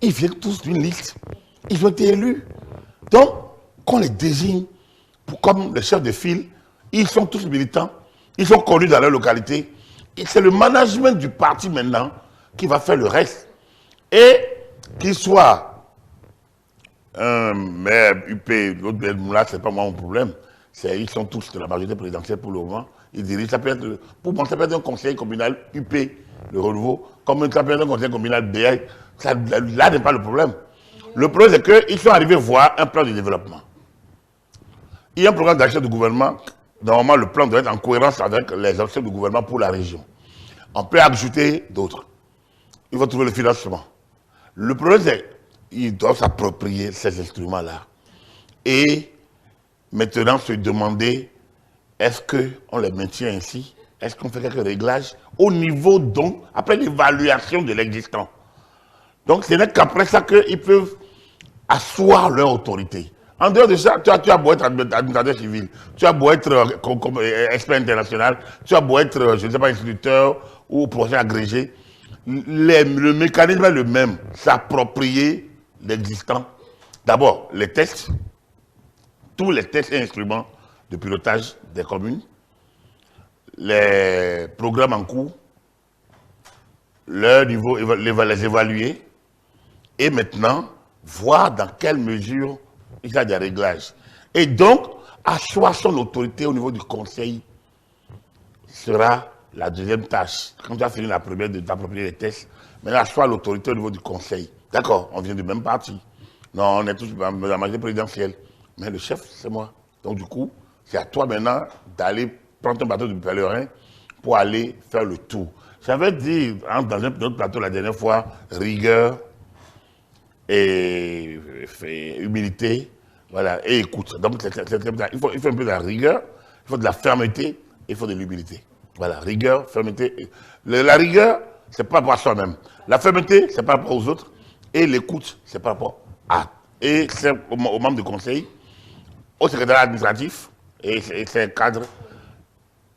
ils viennent tous d'une liste. Ils ont été élus. Donc, qu'on les désigne comme les chefs de file, ils sont tous militants. Ils sont connus dans leur localité. Et c'est le management du parti maintenant qui va faire le reste. Et qu'il soit un maire UP, l'autre là, c'est pas moi mon problème. Ils sont tous de la majorité présidentielle pour le moment. Ils dirigent. Ça peut être, pour moi, ça peut être un conseil communal UP, le renouveau, comme ça peut être un conseil communal BA. Là n'est pas le problème. Le problème, c'est qu'ils sont arrivés voir un plan de développement. Il y a un programme d'action du gouvernement. Normalement, le plan doit être en cohérence avec les options du gouvernement pour la région. On peut ajouter d'autres. Il faut trouver le financement. Le problème, c'est qu'ils doivent s'approprier ces instruments-là. Et maintenant, se demander, est-ce qu'on les maintient ainsi? Est-ce qu'on fait quelques réglages au niveau, donc, après l'évaluation de l'existant? Donc, ce n'est qu'après ça qu'ils peuvent asseoir leur autorité. En dehors de ça, tu as beau être administrateur civil, tu as beau être comme expert international, tu as beau être, je ne sais pas, instituteur ou projet agrégé, le mécanisme est le même, s'approprier l'existant. D'abord, les textes, tous les textes et instruments de pilotage des communes, les programmes en cours, leur niveau, les évaluer, et maintenant, voir dans quelle mesure il y a des réglages. Et donc, asseoir son autorité au niveau du conseil sera la deuxième tâche. Quand tu as fini la première de t'approprier les tests, maintenant asseoir l'autorité au niveau du conseil. D'accord, on vient du même parti. Non, on est tous dans la majorité présidentielle. Mais le chef, c'est moi. Donc du coup, c'est à toi maintenant d'aller prendre ton bateau du pèlerin pour aller faire le tour. J'avais dit dans un autre plateau la dernière fois, rigueur et humilité, voilà, et écoute. Donc il faut un peu de la rigueur, il faut de la fermeté et il faut de l'humilité. Voilà, rigueur, fermeté. La rigueur, c'est pas par rapport à soi-même. La fermeté, c'est par rapport aux autres. Et l'écoute, c'est par rapport à... Et c'est aux membres du conseil, au secrétariat administratif et ses cadres,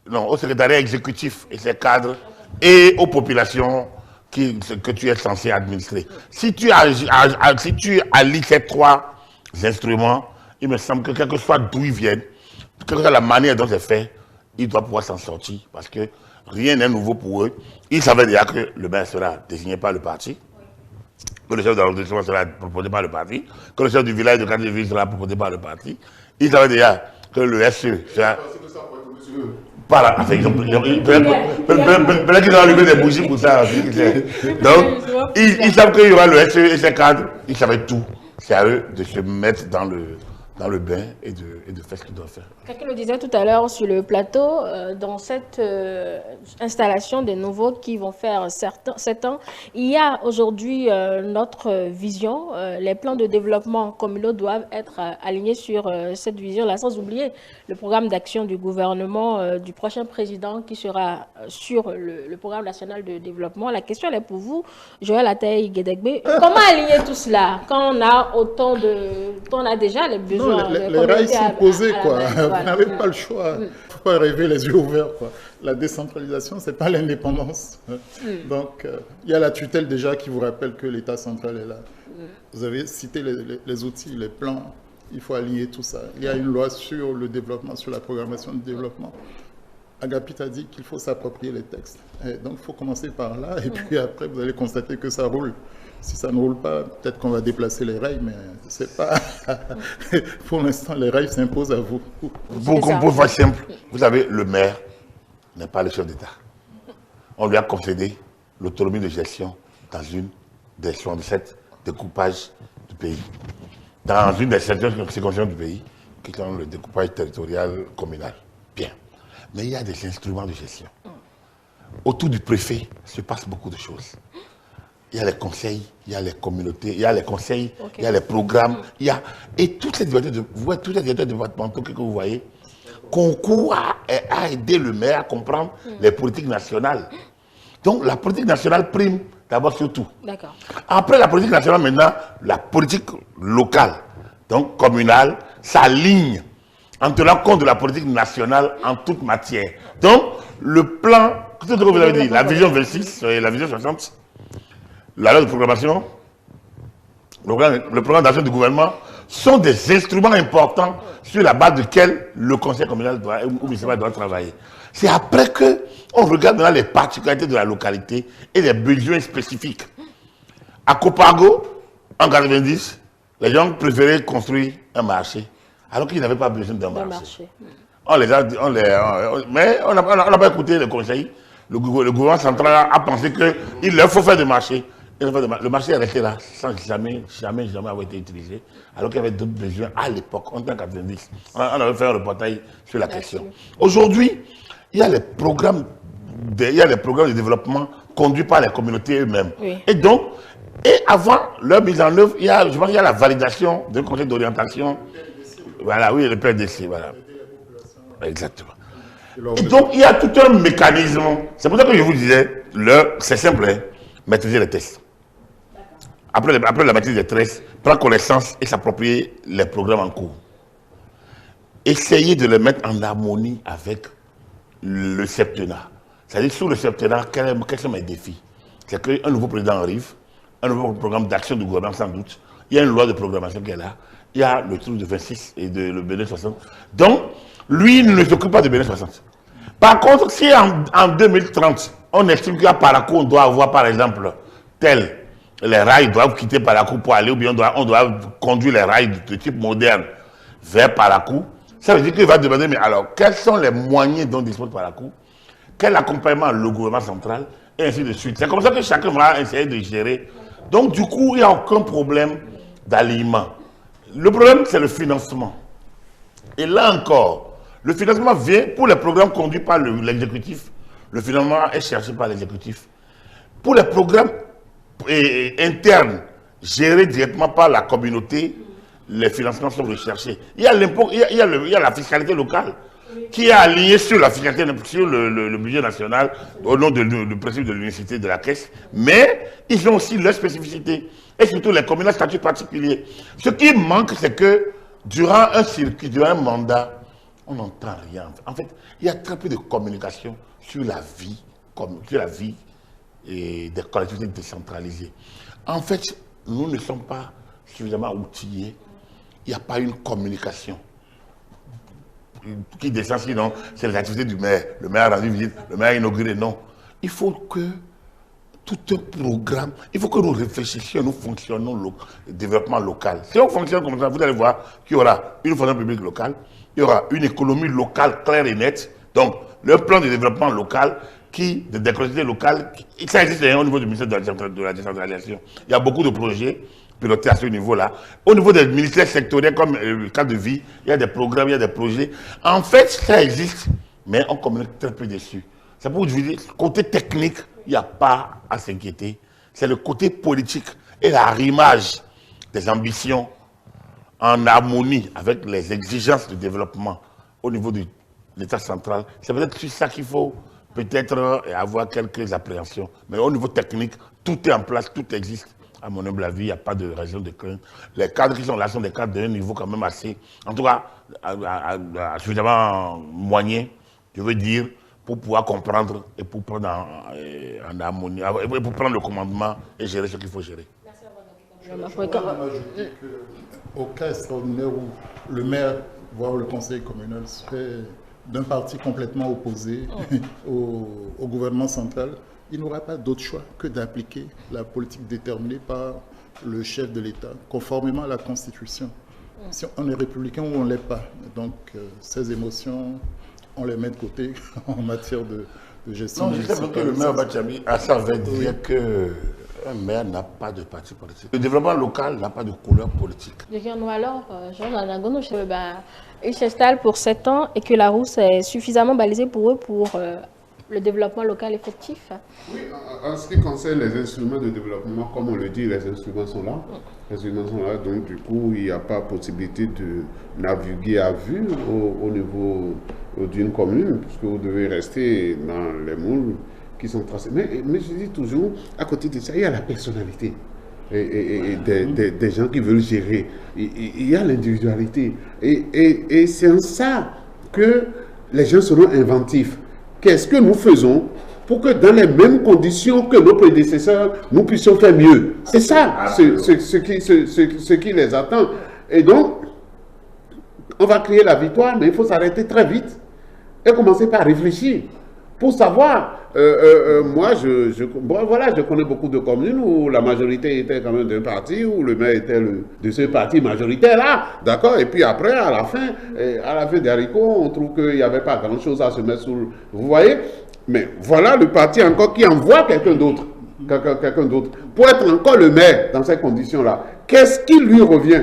non, au secrétariat exécutif et ses cadres, et aux populations que tu es censé administrer. Si tu allies ces trois instruments, il me semble que quel que soit d'où ils viennent, quelle que soit la manière dont c'est fait, ils doivent pouvoir s'en sortir parce que rien n'est nouveau pour eux. Ils savaient déjà que le maire sera désigné par le parti, que le chef de l'arrondissement sera proposé par le parti, que le chef du village de quartier de ville sera proposé par le parti. Ils savaient déjà que le SE sera... Par là, par exemple, peut-être qu'ils ont allumé des bougies pour ça. Donc, ils savent qu'il y aura le SE et ses cadres, ils savaient tout. C'est à eux de se mettre dans le bain et de faire ce qu'ils doivent faire. Quelqu'un le disait tout à l'heure sur le plateau, dans cette installation des nouveaux qui vont faire 7 ans, il y a aujourd'hui notre vision. Les plans de développement communaux doivent être alignés sur cette vision-là, sans oublier le programme d'action du gouvernement du prochain président qui sera sur le programme national de développement. La question elle est pour vous, Joël Ataï Guédégbé. Comment aligner tout cela quand on a autant de... on a déjà les besoins? Non, les rails sont posés, quoi. Vous n'avez pas le choix. Il ne faut pas rêver les yeux ouverts, quoi. La décentralisation, ce n'est pas l'indépendance. Donc, il y a la tutelle déjà qui vous rappelle que l'État central est là. Vous avez cité les outils, les plans. Il faut aligner tout ça. Il y a une loi sur le développement, sur la programmation du développement. Agapit a dit qu'il faut s'approprier les textes. Et donc, il faut commencer par là. Et puis après, vous allez constater que ça roule. Si ça ne roule pas, peut-être qu'on va déplacer les rails, mais c'est pas... Pour l'instant, les rails s'imposent à vous. Pour faire simple, vous savez, le maire n'est pas le chef d'État. On lui a concédé l'autonomie de gestion dans une des 77 découpages du pays. Dans une des 7 circonscriptions du pays, qui sont le découpage territorial communal. Bien. Mais il y a des instruments de gestion. Autour du préfet se passe beaucoup de choses. Il y a les conseils, il y a les communautés, il y a les conseils, il y a les programmes, il y a... Et toutes les directeurs départementaux que vous voyez concourent à aider le maire à comprendre les politiques nationales. Donc la politique nationale prime d'abord sur tout. Après la politique nationale, maintenant, la politique locale, donc communale, s'aligne en tenant compte de la politique nationale en toute matière. Donc le plan, tout ce que vous avez dit, la vision 26 et la vision 60, la loi de programmation, le programme d'action du gouvernement sont des instruments importants sur la base duquel le conseil communal ou municipal doit travailler. C'est après qu'on regarde maintenant les particularités de la localité et les besoins spécifiques. À Copago, en 90, les gens préféraient construire un marché, alors qu'ils n'avaient pas besoin d'un marché. Mais on n'a pas écouté le conseil. Le gouvernement central a pensé qu'il leur faut faire des marchés. Le marché est resté là, sans jamais avoir été utilisé, alors qu'il y avait d'autres besoins à l'époque, en 1990. On avait fait un reportage sur la question. Aujourd'hui, il y a les programmes de développement conduits par les communautés eux-mêmes. Et donc, avant leur mise en œuvre, je pense qu'il y a la validation d'un conseil d'orientation. Voilà, oui, le PDC, voilà. Exactement. Et donc, il y a tout un mécanisme. C'est pour ça que je vous disais, c'est simple, maîtriser les tests. après la maîtrise des 13, prendre connaissance et s'approprier les programmes en cours. Essayer de les mettre en harmonie avec le septennat. C'est-à-dire, sous le septennat, quels sont mes défis? C'est qu'un nouveau président arrive, un nouveau programme d'action du gouvernement sans doute, il y a une loi de programmation qui est là, il y a le truc de 26 et le Bénin 60. Donc, lui ne s'occupe pas de Bénin 60. Par contre, si en 2030, on estime qu'à Parakou, on doit avoir par exemple les rails doivent quitter Parakou pour aller, ou bien on doit conduire les rails de type moderne vers Parakou, ça veut dire qu'il va demander, mais alors, quels sont les moyens dont dispose Parakou? Quel accompagnement le gouvernement central? Et ainsi de suite. C'est comme ça que chacun va essayer de gérer. Donc, du coup, il n'y a aucun problème d'alignement. Le problème, c'est le financement. Et là encore, le financement vient pour les programmes conduits par l'exécutif. Le financement est cherché par l'exécutif. Pour les programmes internes gérés directement par la communauté, les financements sont recherchés. Il y a l'impôt, il y a la fiscalité locale qui est alignée sur la fiscalité, sur le budget national au nom du principe de l'unicité de la caisse, mais ils ont aussi leurs spécificités. Et surtout les communes à statut particulier. Ce qui manque, c'est que durant un circuit, durant un mandat, on n'entend rien. En fait, il y a très peu de communication sur la vie des collectivités décentralisées. En fait, nous ne sommes pas suffisamment outillés. Il n'y a pas une communication qui descend, sinon c'est les activités du maire. Le maire a rendu visite, le maire a inauguré, non. Il faut que tout un programme, il faut que nous réfléchissions, nous fonctionnons le développement local. Si on fonctionne comme ça, vous allez voir qu'il y aura une fonction publique locale, il y aura une économie locale claire et nette. Donc, le plan de développement local, des collectivités locales, ça existe au niveau du ministère de la décentralisation. Il y a beaucoup de projets pilotés à ce niveau-là. Au niveau des ministères sectoriels, comme le cas de vie, il y a des programmes, il y a des projets. En fait, ça existe, mais on communique très peu dessus. C'est pour vous dire, côté technique, il n'y a pas à s'inquiéter. C'est le côté politique et l'arrimage des ambitions en harmonie avec les exigences de développement au niveau de l'État central. C'est peut-être sur ça qu'il faut peut-être avoir quelques appréhensions. Mais au niveau technique, tout est en place, tout existe. À mon humble avis, il n'y a pas de raison de crainte. Les cadres qui sont là sont des cadres d'un niveau quand même assez, en tout cas, suffisamment moyen, je veux dire, pour pouvoir comprendre et pour prendre en harmonie, et pour prendre le commandement et gérer ce qu'il faut gérer. Au cas extraordinaire où le maire, voire le conseil communal, serait d'un parti complètement opposé au gouvernement central, il n'aura pas d'autre choix que d'appliquer la politique déterminée par le chef de l'État, conformément à la Constitution. Si on est républicain ou on ne l'est pas. Donc, ces émotions, on les met de côté en matière de gestion. Non, je sais que le maire Bachami savait dire qu'un maire n'a pas de parti politique. Le développement local n'a pas de couleur politique. Alors, Jean-Jean ils s'installent pour 7 ans et que la route est suffisamment balisée pour eux pour le développement local effectif. Oui, en ce qui concerne les instruments de développement, comme on le dit, les instruments sont là. Les instruments sont là, donc du coup, il n'y a pas possibilité de naviguer à vue au niveau d'une commune, puisque vous devez rester dans les moules qui sont tracés. Mais je dis toujours, à côté de ça, il y a la personnalité et des gens qui veulent gérer. Il y a l'individualité. Et c'est en ça que les gens seront inventifs. Qu'est-ce que nous faisons pour que dans les mêmes conditions que nos prédécesseurs, nous puissions faire mieux? C'est ça ce qui les attend. Et donc, on va créer la victoire, mais il faut s'arrêter très vite et commencer par réfléchir pour savoir. Moi, je connais beaucoup de communes où la majorité était quand même d'un parti, où le maire était de ce parti majoritaire-là, d'accord? Et puis après, à la fin des haricots, on trouve qu'il n'y avait pas grand-chose à se mettre sous. Vous voyez? Mais voilà le parti encore qui envoie quelqu'un d'autre, pour être encore le maire dans ces conditions-là. Qu'est-ce qui lui revient?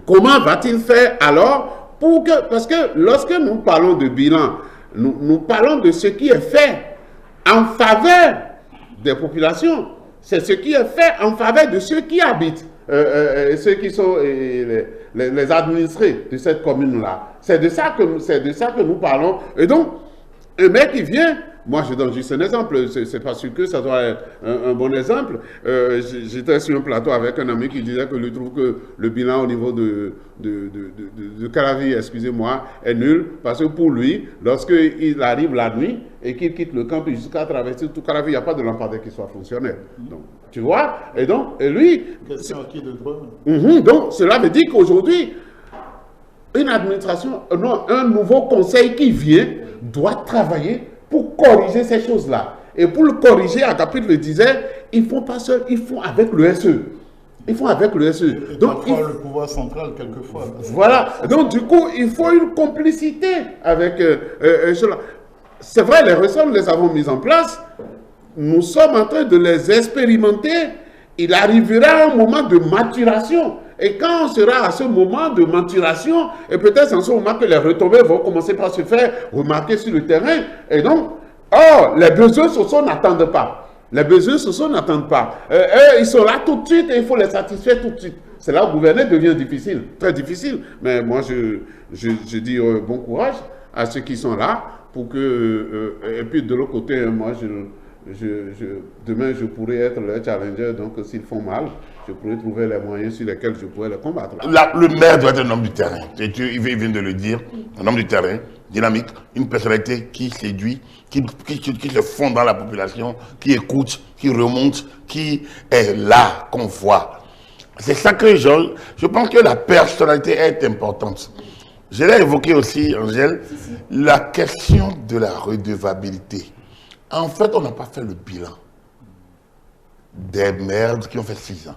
Comment va-t-il faire alors pour que... Parce que lorsque nous parlons de bilan, nous parlons de ce qui est fait en faveur des populations. C'est ce qui est fait en faveur de ceux qui habitent, ceux qui sont les administrés de cette commune-là. C'est de ça que nous parlons. Et donc, un mec qui vient, Moi, je donne juste un exemple. C'est pas sûr que ça doit être un bon exemple. J'étais sur un plateau avec un ami qui disait que lui trouve que le bilan au niveau de Caravi, excusez-moi, est nul. Parce que pour lui, lorsqu'il arrive la nuit et qu'il quitte le camp jusqu'à traverser tout Caravi, il n'y a pas de lampadaire qui soit fonctionnel. Donc, tu vois? Et lui... Question acquis de droit. Donc, cela veut dire qu'aujourd'hui, une administration, non, un nouveau conseil qui vient doit travailler pour corriger ces choses-là. Et pour le corriger, Agapit le disait, ils font pas seuls, ils font avec le SE. Ils font avec le SE. Et donc, le pouvoir central, quelquefois. Voilà. Donc, du coup, il faut une complicité avec cela. C'est vrai, les ressorts, nous les avons mis en place. Nous sommes en train de les expérimenter. Il arrivera un moment de maturation. Et quand on sera à ce moment de maturation, et peut-être en ce moment que les retombées vont commencer par se faire remarquer sur le terrain, et donc, les besoins sociaux n'attendent pas. Les besoins sociaux n'attendent pas. Ils sont là tout de suite et il faut les satisfaire tout de suite. C'est là où gouverner devient difficile, très difficile. Mais moi, je dis bon courage à ceux qui sont là pour que... et puis de l'autre côté, moi, demain, je pourrais être le challenger, donc s'ils font mal, je pourrais trouver les moyens sur lesquels je pourrais les combattre. Le maire doit être un homme du terrain. Il vient de le dire, un homme du terrain, dynamique, une personnalité qui séduit, qui se fond dans la population, qui écoute, qui remonte, qui est là, qu'on voit. C'est ça que je pense que la personnalité est importante. Je l'ai évoqué aussi, Angèle, la question de la redevabilité. En fait, on n'a pas fait le bilan des maires qui ont fait 6 ans.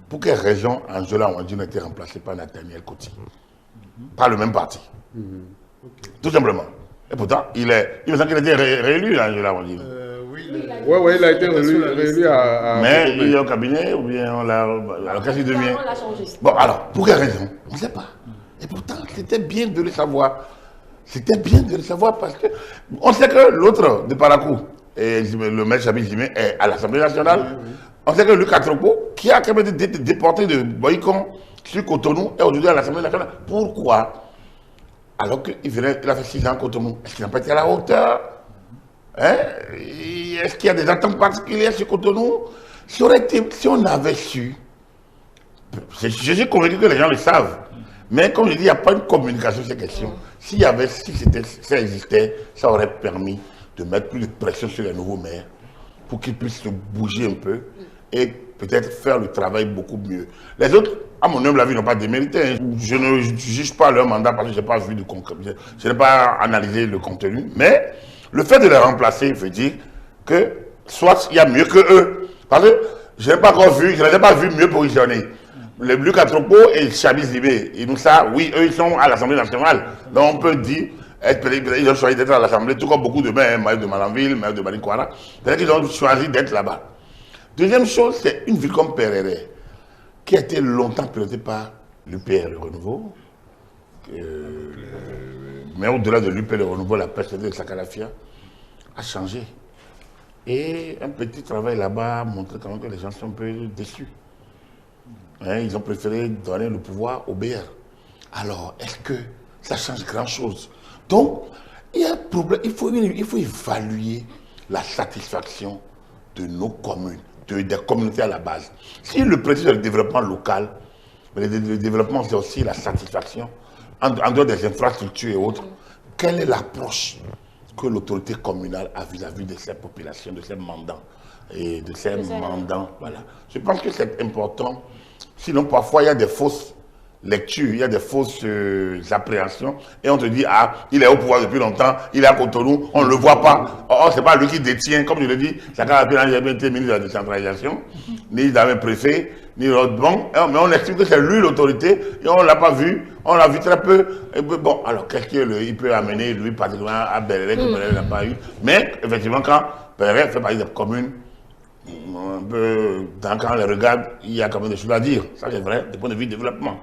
Pour quelle raison Angela Wandjine a été remplacée par Nathaniel Coty? Par le même parti. Tout simplement. Et pourtant, il me semble qu'il a été réélu, Angela Wandjine. Oui, il a été réélu à... Mais il est au cabinet ou bien on l'a... Alors qu'est-ce qu'il devient? On l'a changé. Bon, alors, pour quelle raison? On ne sait pas. Et pourtant, c'était bien de le savoir. C'était bien de le savoir parce que on sait que l'autre de Parakou, et le maire Chabi Jimé, est à l'Assemblée nationale. On sait que Lucas Tropo, qui a quand même été déporté de Boycon sur Cotonou, est aujourd'hui à l'Assemblée nationale. Pourquoi? Alors qu'il a fait 6 ans à Cotonou. Est-ce qu'il n'a pas été à la hauteur? Est-ce qu'il y a des attentes particulières sur Cotonou? Si on avait su, je suis convaincu que les gens le savent. Mais comme je dis, il n'y a pas une communication sur ces questions. Si ça existait, ça aurait permis de mettre plus de pression sur les nouveaux maires pour qu'ils puissent se bouger un peu et peut-être faire le travail beaucoup mieux. Les autres, à mon humble avis, n'ont pas démérité. Je ne juge pas leur mandat parce que je n'ai pas vu de concret. Je n'ai pas analysé le contenu. Mais le fait de les remplacer veut dire que soit il y a mieux que eux. Parce que je n'ai pas encore vu, je ne les ai pas vus mieux positionnés. Le Lucas Tropo et Chabi Zibé, et nous ça, oui, eux ils sont à l'Assemblée nationale. Donc on peut dire, ils ont choisi d'être à l'Assemblée, tout comme beaucoup de maires, maire de Malanville, maire de Banikwara, c'est-à-dire qu'ils ont choisi d'être là-bas. Deuxième chose, c'est une ville comme Perere, qui a été longtemps pilotée par l'UPR, le Renouveau. Mais au-delà de l'UPR, le Renouveau, la personnalité de Sakalafia a changé. Et un petit travail là-bas a montré quand même que les gens sont un peu déçus. Ils ont préféré donner le pouvoir au BR. Alors, est-ce que ça change grand-chose? Donc, il y a un problème. Il faut évaluer la satisfaction de nos communes, des communautés à la base. Si le principe du développement local, le développement, c'est aussi la satisfaction, en dehors des infrastructures et autres, quelle est l'approche que l'autorité communale a vis-à-vis de ces populations, de ces mandants et de ces mandants? Voilà. Je pense que c'est important. Sinon, parfois, il y a des fausses lectures, il y a des fausses appréhensions. Et on te dit, ah, il est au pouvoir depuis longtemps, il est à Cotonou, on ne le voit pas. Oh, c'est pas lui qui détient, comme je le dis, chacun n'a jamais été ministre de la décentralisation, ni d'un préfet, ni l'autre. Bon, mais on estime que c'est lui l'autorité, et on ne l'a pas vu, on l'a vu très peu. Et puis, bon, alors qu'est-ce qu'il peut amener, lui, particulièrement à Bélé, que Bélé n'a pas eu. Mais, effectivement, quand Bélé fait partie des communes, un peu, quand on les regarde, il y a quand même des choses à dire. Ça, c'est vrai, du point de vue développement.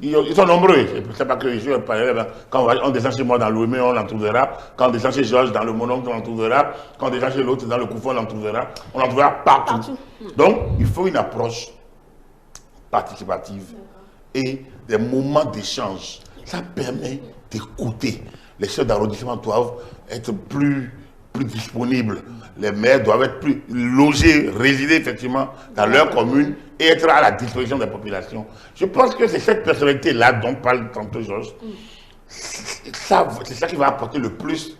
Ils sont nombreux. C'est pas que je suis parlé. Quand on descend chez moi dans l'Ouémé, on l'en trouvera. Quand on descend chez Georges dans le Mononcle, on l'en trouvera. Quand on descend chez l'autre dans le Koufou, on l'en trouvera. On l'en trouvera partout. Donc, il faut une approche participative et des moments d'échange. Ça permet d'écouter. Les chefs d'arrondissement doivent être plus plus disponibles. Les maires doivent être plus logés, résider effectivement dans leur commune et être à la disposition des populations. Je pense que c'est cette personnalité-là dont parle tantôt Georges. C'est ça qui va apporter le plus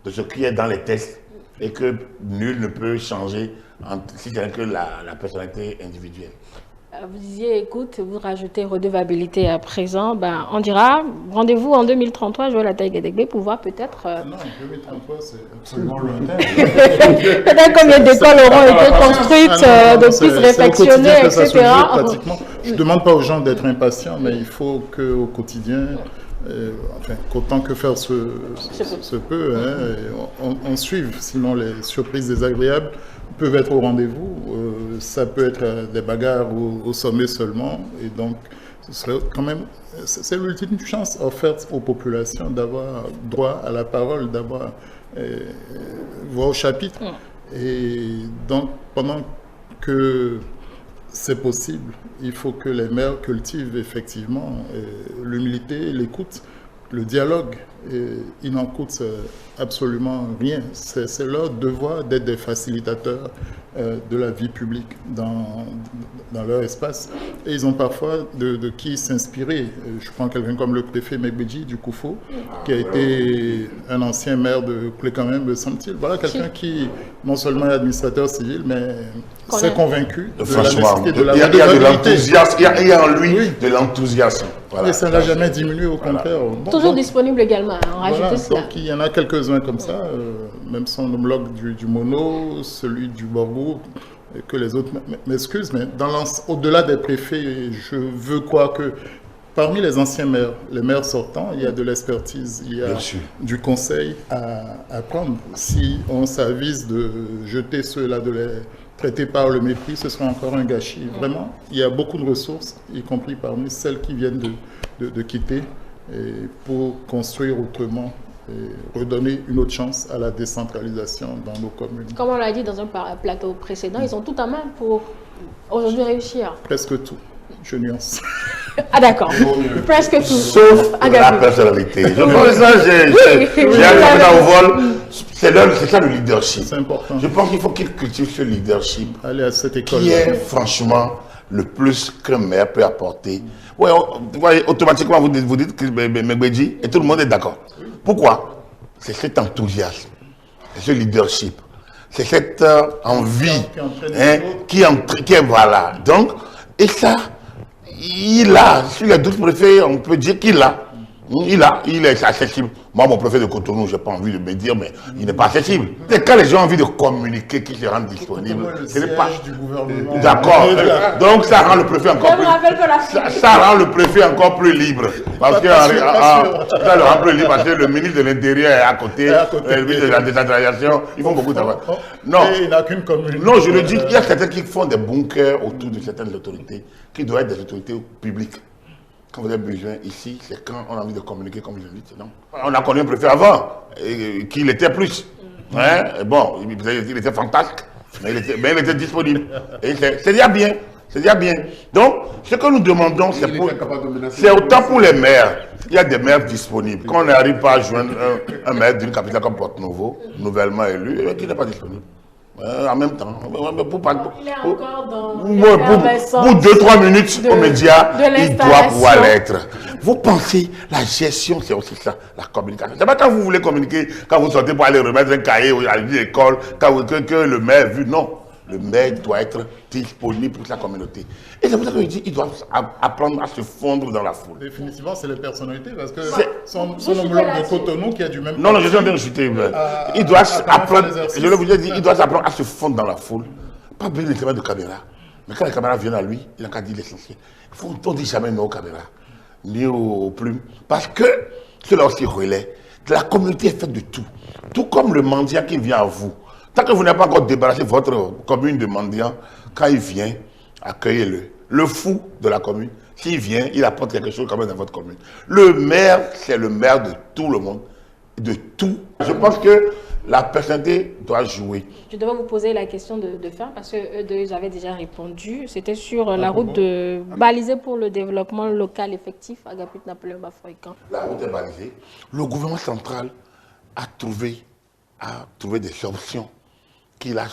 de ce qui est dans les tests et que nul ne peut changer si c'est que la personnalité individuelle. Vous disiez, écoute, vous rajoutez redevabilité à présent, ben, on dira rendez-vous en 2033, Joël Ataï-Guédégbé, pour voir peut-être... Non, 2033, c'est absolument lointain. Peut-être combien d'écoles auront été construites, de plus réfectionnées, etc. Je ne demande pas aux gens d'être impatients, mais il faut qu'au quotidien, qu'autant que faire se peut, on suive, sinon les surprises désagréables peuvent être au rendez-vous, ça peut être des bagarres au sommet seulement, et donc ce serait quand même, c'est l'ultime chance offerte aux populations d'avoir droit à la parole, d'avoir voix au chapitre. Et donc pendant que c'est possible, il faut que les maires cultivent effectivement l'humilité, l'écoute, le dialogue. Il n'en coûte absolument rien. C'est leur devoir d'être des facilitateurs de la vie publique dans leur espace. Et ils ont parfois de qui s'inspirer. Je prends quelqu'un comme le préfet Megbedji du Koufo, qui a été un ancien maire de Clé-quand-même, me semble-t-il. Voilà quelqu'un qui non seulement est administrateur civil, mais s'est convaincu de la nécessité de la il y a de l'enthousiasme, il y a en lui de l'enthousiasme. Voilà. Et ça n'a jamais diminué, au contraire. Bon, toujours disponible également, voilà, cela. Donc il y en a quelques-uns comme ça, même son homologue du Mono, celui du Borgo, que les autres m'excusent, mais au-delà des préfets, je veux croire que parmi les anciens maires, les maires sortants, il y a de l'expertise, il y a du conseil à prendre. Si on s'avise de jeter ceux-là, de les traiter par le mépris, ce sera encore un gâchis. Vraiment, il y a beaucoup de ressources, y compris parmi celles qui viennent de quitter, et pour construire autrement et redonner une autre chance à la décentralisation dans nos communes. Comme on l'a dit dans un plateau précédent, ils ont tout en main pour aujourd'hui réussir. Presque tout. Je nuance. Ah d'accord. Presque tout. Sauf la personnalité. Je pense que ça, j'ai un au vol. C'est ça le leadership. C'est important. Je pense qu'il faut qu'il cultive ce leadership. Aller à cette école. Qui est franchement le plus qu'un maire peut apporter. Ouais, vous voyez, automatiquement, vous dites que Megbedji, et tout le monde est d'accord. Pourquoi? C'est cet enthousiasme, c'est ce leadership, c'est cette envie qui est voilà. Donc, et ça, il a, sur les 12 préfets, on peut dire qu'il a. Il est accessible. Moi, mon préfet de Cotonou, je n'ai pas envie de me dire, mais il n'est pas accessible. C'est quand les gens ont envie de communiquer, qu'ils se rendent disponibles. C'est pas du gouvernement. D'accord. Donc, ça rend le préfet encore plus. Ça rend le préfet encore plus libre. Parce que ça le rend plus libre parce que le ministre de l'Intérieur est à côté, le ministre de la décentralisation, ils font beaucoup de travail. Non. Il n'a qu'une commune. Non, je le dis, il y a certains qui font des bunkers autour de certaines autorités, qui doivent être des autorités publiques. Quand vous avez besoin ici, c'est quand on a envie de communiquer comme je le dis. Non. On a connu un préfet avant, qu'il était plus. Hein? Bon, il était fantastique, mais il était disponible. C'est déjà bien. C'est déjà bien. Donc, ce que nous demandons, c'est autant pour les maires. Il y a des maires disponibles. Quand on n'arrive pas à joindre un maire d'une capitale comme Porto-Novo, nouvellement élu, qui n'est pas disponible. En même temps, pour 2-3 minutes aux médias, il doit pouvoir l'être. Vous pensez, la gestion, c'est aussi ça, la communication. C'est pas quand vous voulez communiquer, quand vous sortez pour aller remettre un cahier à l'école, que le maire vu, non. Le maire doit être disponible pour sa communauté. Et c'est pour ça que je dis qu'il doit apprendre à se fondre dans la foule. Définitivement, c'est les personnalités, parce que son homologue de Cotonou qui a du même... Non, je suis en train de chuter. Il doit apprendre, je vous ai dit, il doit apprendre à se fondre dans la foule. Pas bien les travail de caméra. Mais quand les caméras viennent à lui, il n'a qu'à dire l'essentiel. On ne dit jamais non aux caméras, ni aux plumes. Parce que cela aussi relais. La communauté est faite de tout. Tout comme le mendiant qui vient à vous. Tant que vous n'avez pas encore débarrassé votre commune de mendiants, quand il vient, accueillez-le. Le fou de la commune, s'il vient, il apporte quelque chose quand même dans votre commune. Le maire, c'est le maire de tout le monde, de tout. Je pense que la personnalité doit jouer. Je devais vous poser la question de fin parce qu'eux deux, ils avaient déjà répondu. C'était sur la route de balisée pour le développement local effectif, Agapit Napoléon Bafouikan. La route est balisée. Le gouvernement central a trouvé à trouver des options qu'il a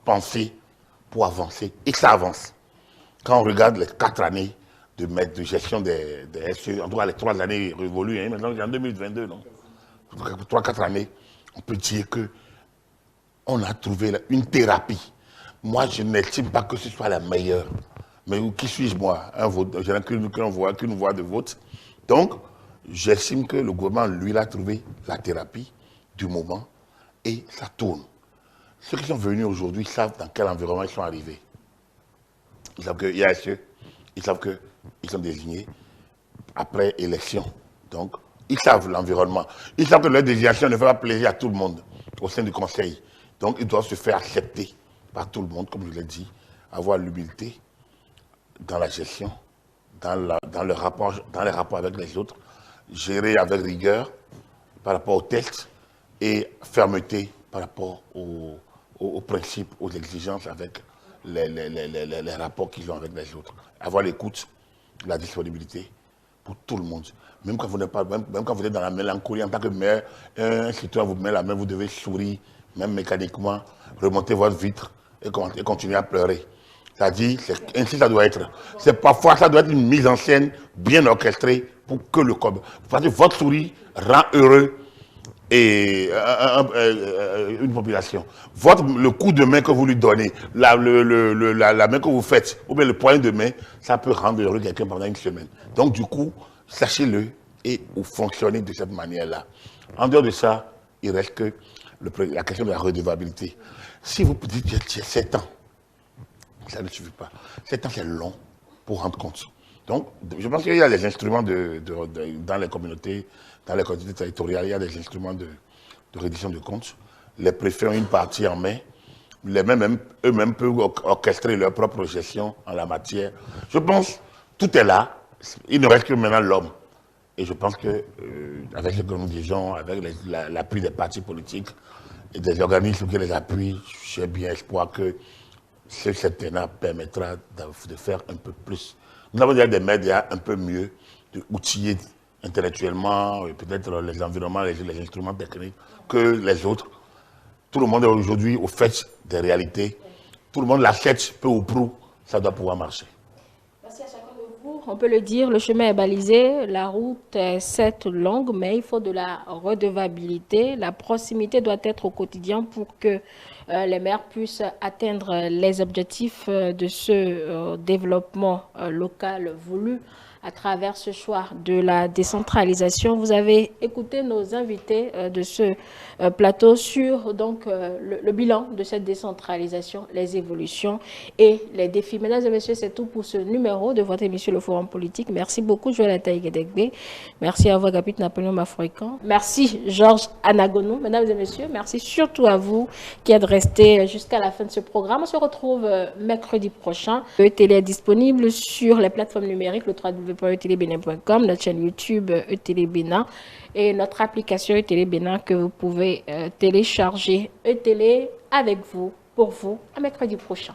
pensées pour avancer et que ça avance. Quand on regarde les 4 années de gestion des SE, en tout cas les 3 années révolues, hein, maintenant c'est en 2022, non? 3-4 années, on peut dire qu'on a trouvé une thérapie. Moi, je n'estime pas que ce soit la meilleure. Mais qui suis-je, moi? Un vote, je n'ai qu'une voix de vote. Donc, j'estime que le gouvernement, lui, a trouvé la thérapie du moment et ça tourne. Ceux qui sont venus aujourd'hui savent dans quel environnement ils sont arrivés. Ils savent qu'il y a ceux, ils savent qu'ils sont désignés après élection. Donc, ils savent l'environnement. Ils savent que leur désignation ne fait pas plaisir à tout le monde au sein du Conseil. Donc, ils doivent se faire accepter par tout le monde, comme je l'ai dit, avoir l'humilité dans la gestion, dans les rapports avec les autres, gérer avec rigueur par rapport aux tests et fermeté par rapport aux principes, aux exigences avec les rapports qu'ils ont avec les autres. Avoir l'écoute, la disponibilité pour tout le monde. Même quand vous êtes dans la mélancolie, en tant que maire, un citoyen vous met la main, vous devez sourire, même mécaniquement, remonter votre vitre et continuer à pleurer. C'est-à-dire, ainsi ça doit être. Parfois, ça doit être une mise en scène bien orchestrée pour que le corps. Parce que votre sourire rend heureux et une population. Le coup de main que vous lui donnez, la main que vous faites, ou bien le point de main, ça peut rendre heureux quelqu'un pendant une semaine. Donc du coup, sachez-le et vous fonctionnez de cette manière-là. En dehors de ça, il reste que la question de la redevabilité. Si vous dites que c'est 7 ans, ça ne suffit pas. 7 ans, c'est long pour rendre compte. Donc, je pense qu'il y a des instruments dans les communautés territoriales, il y a des instruments de reddition de comptes. Les préfets ont une partie en main. Eux-mêmes peuvent orchestrer leur propre gestion en la matière. Je pense tout est là. Il ne reste que maintenant l'homme. Et je pense que, avec ce que nous disons, avec l'appui des partis politiques et des organismes qui les appuient, j'ai bien espoir que ce septennat permettra de faire un peu plus. Nous avons déjà des médias un peu mieux, outillés intellectuellement, peut-être les environnements, les instruments techniques, que les autres. Tout le monde est aujourd'hui au fait des réalités. Tout le monde l'achète peu ou prou, ça doit pouvoir marcher. Merci à chacun de vous. On peut le dire, le chemin est balisé, la route est certes longue, mais il faut de la redevabilité. La proximité doit être au quotidien pour que les maires puissent atteindre les objectifs de ce développement local voulu à travers ce choix de la décentralisation. Vous avez écouté nos invités de ce plateau sur donc, le bilan de cette décentralisation, les évolutions et les défis. Mesdames et messieurs, c'est tout pour ce numéro de votre émission Le Forum Politique. Merci beaucoup, Joël Taïgedegbe. Merci à vous, Agapit Napoléon Mafroican. Merci, Georges Anagono. Mesdames et messieurs, merci surtout à vous qui êtes restés jusqu'à la fin de ce programme. On se retrouve mercredi prochain. ETélé est disponible sur les plateformes numériques, le www.etelebénin.com, notre chaîne YouTube ETélé Bénin et notre application ETélé Bénin que vous pouvez télécharger. ETélé avec vous, pour vous, à mercredi prochain.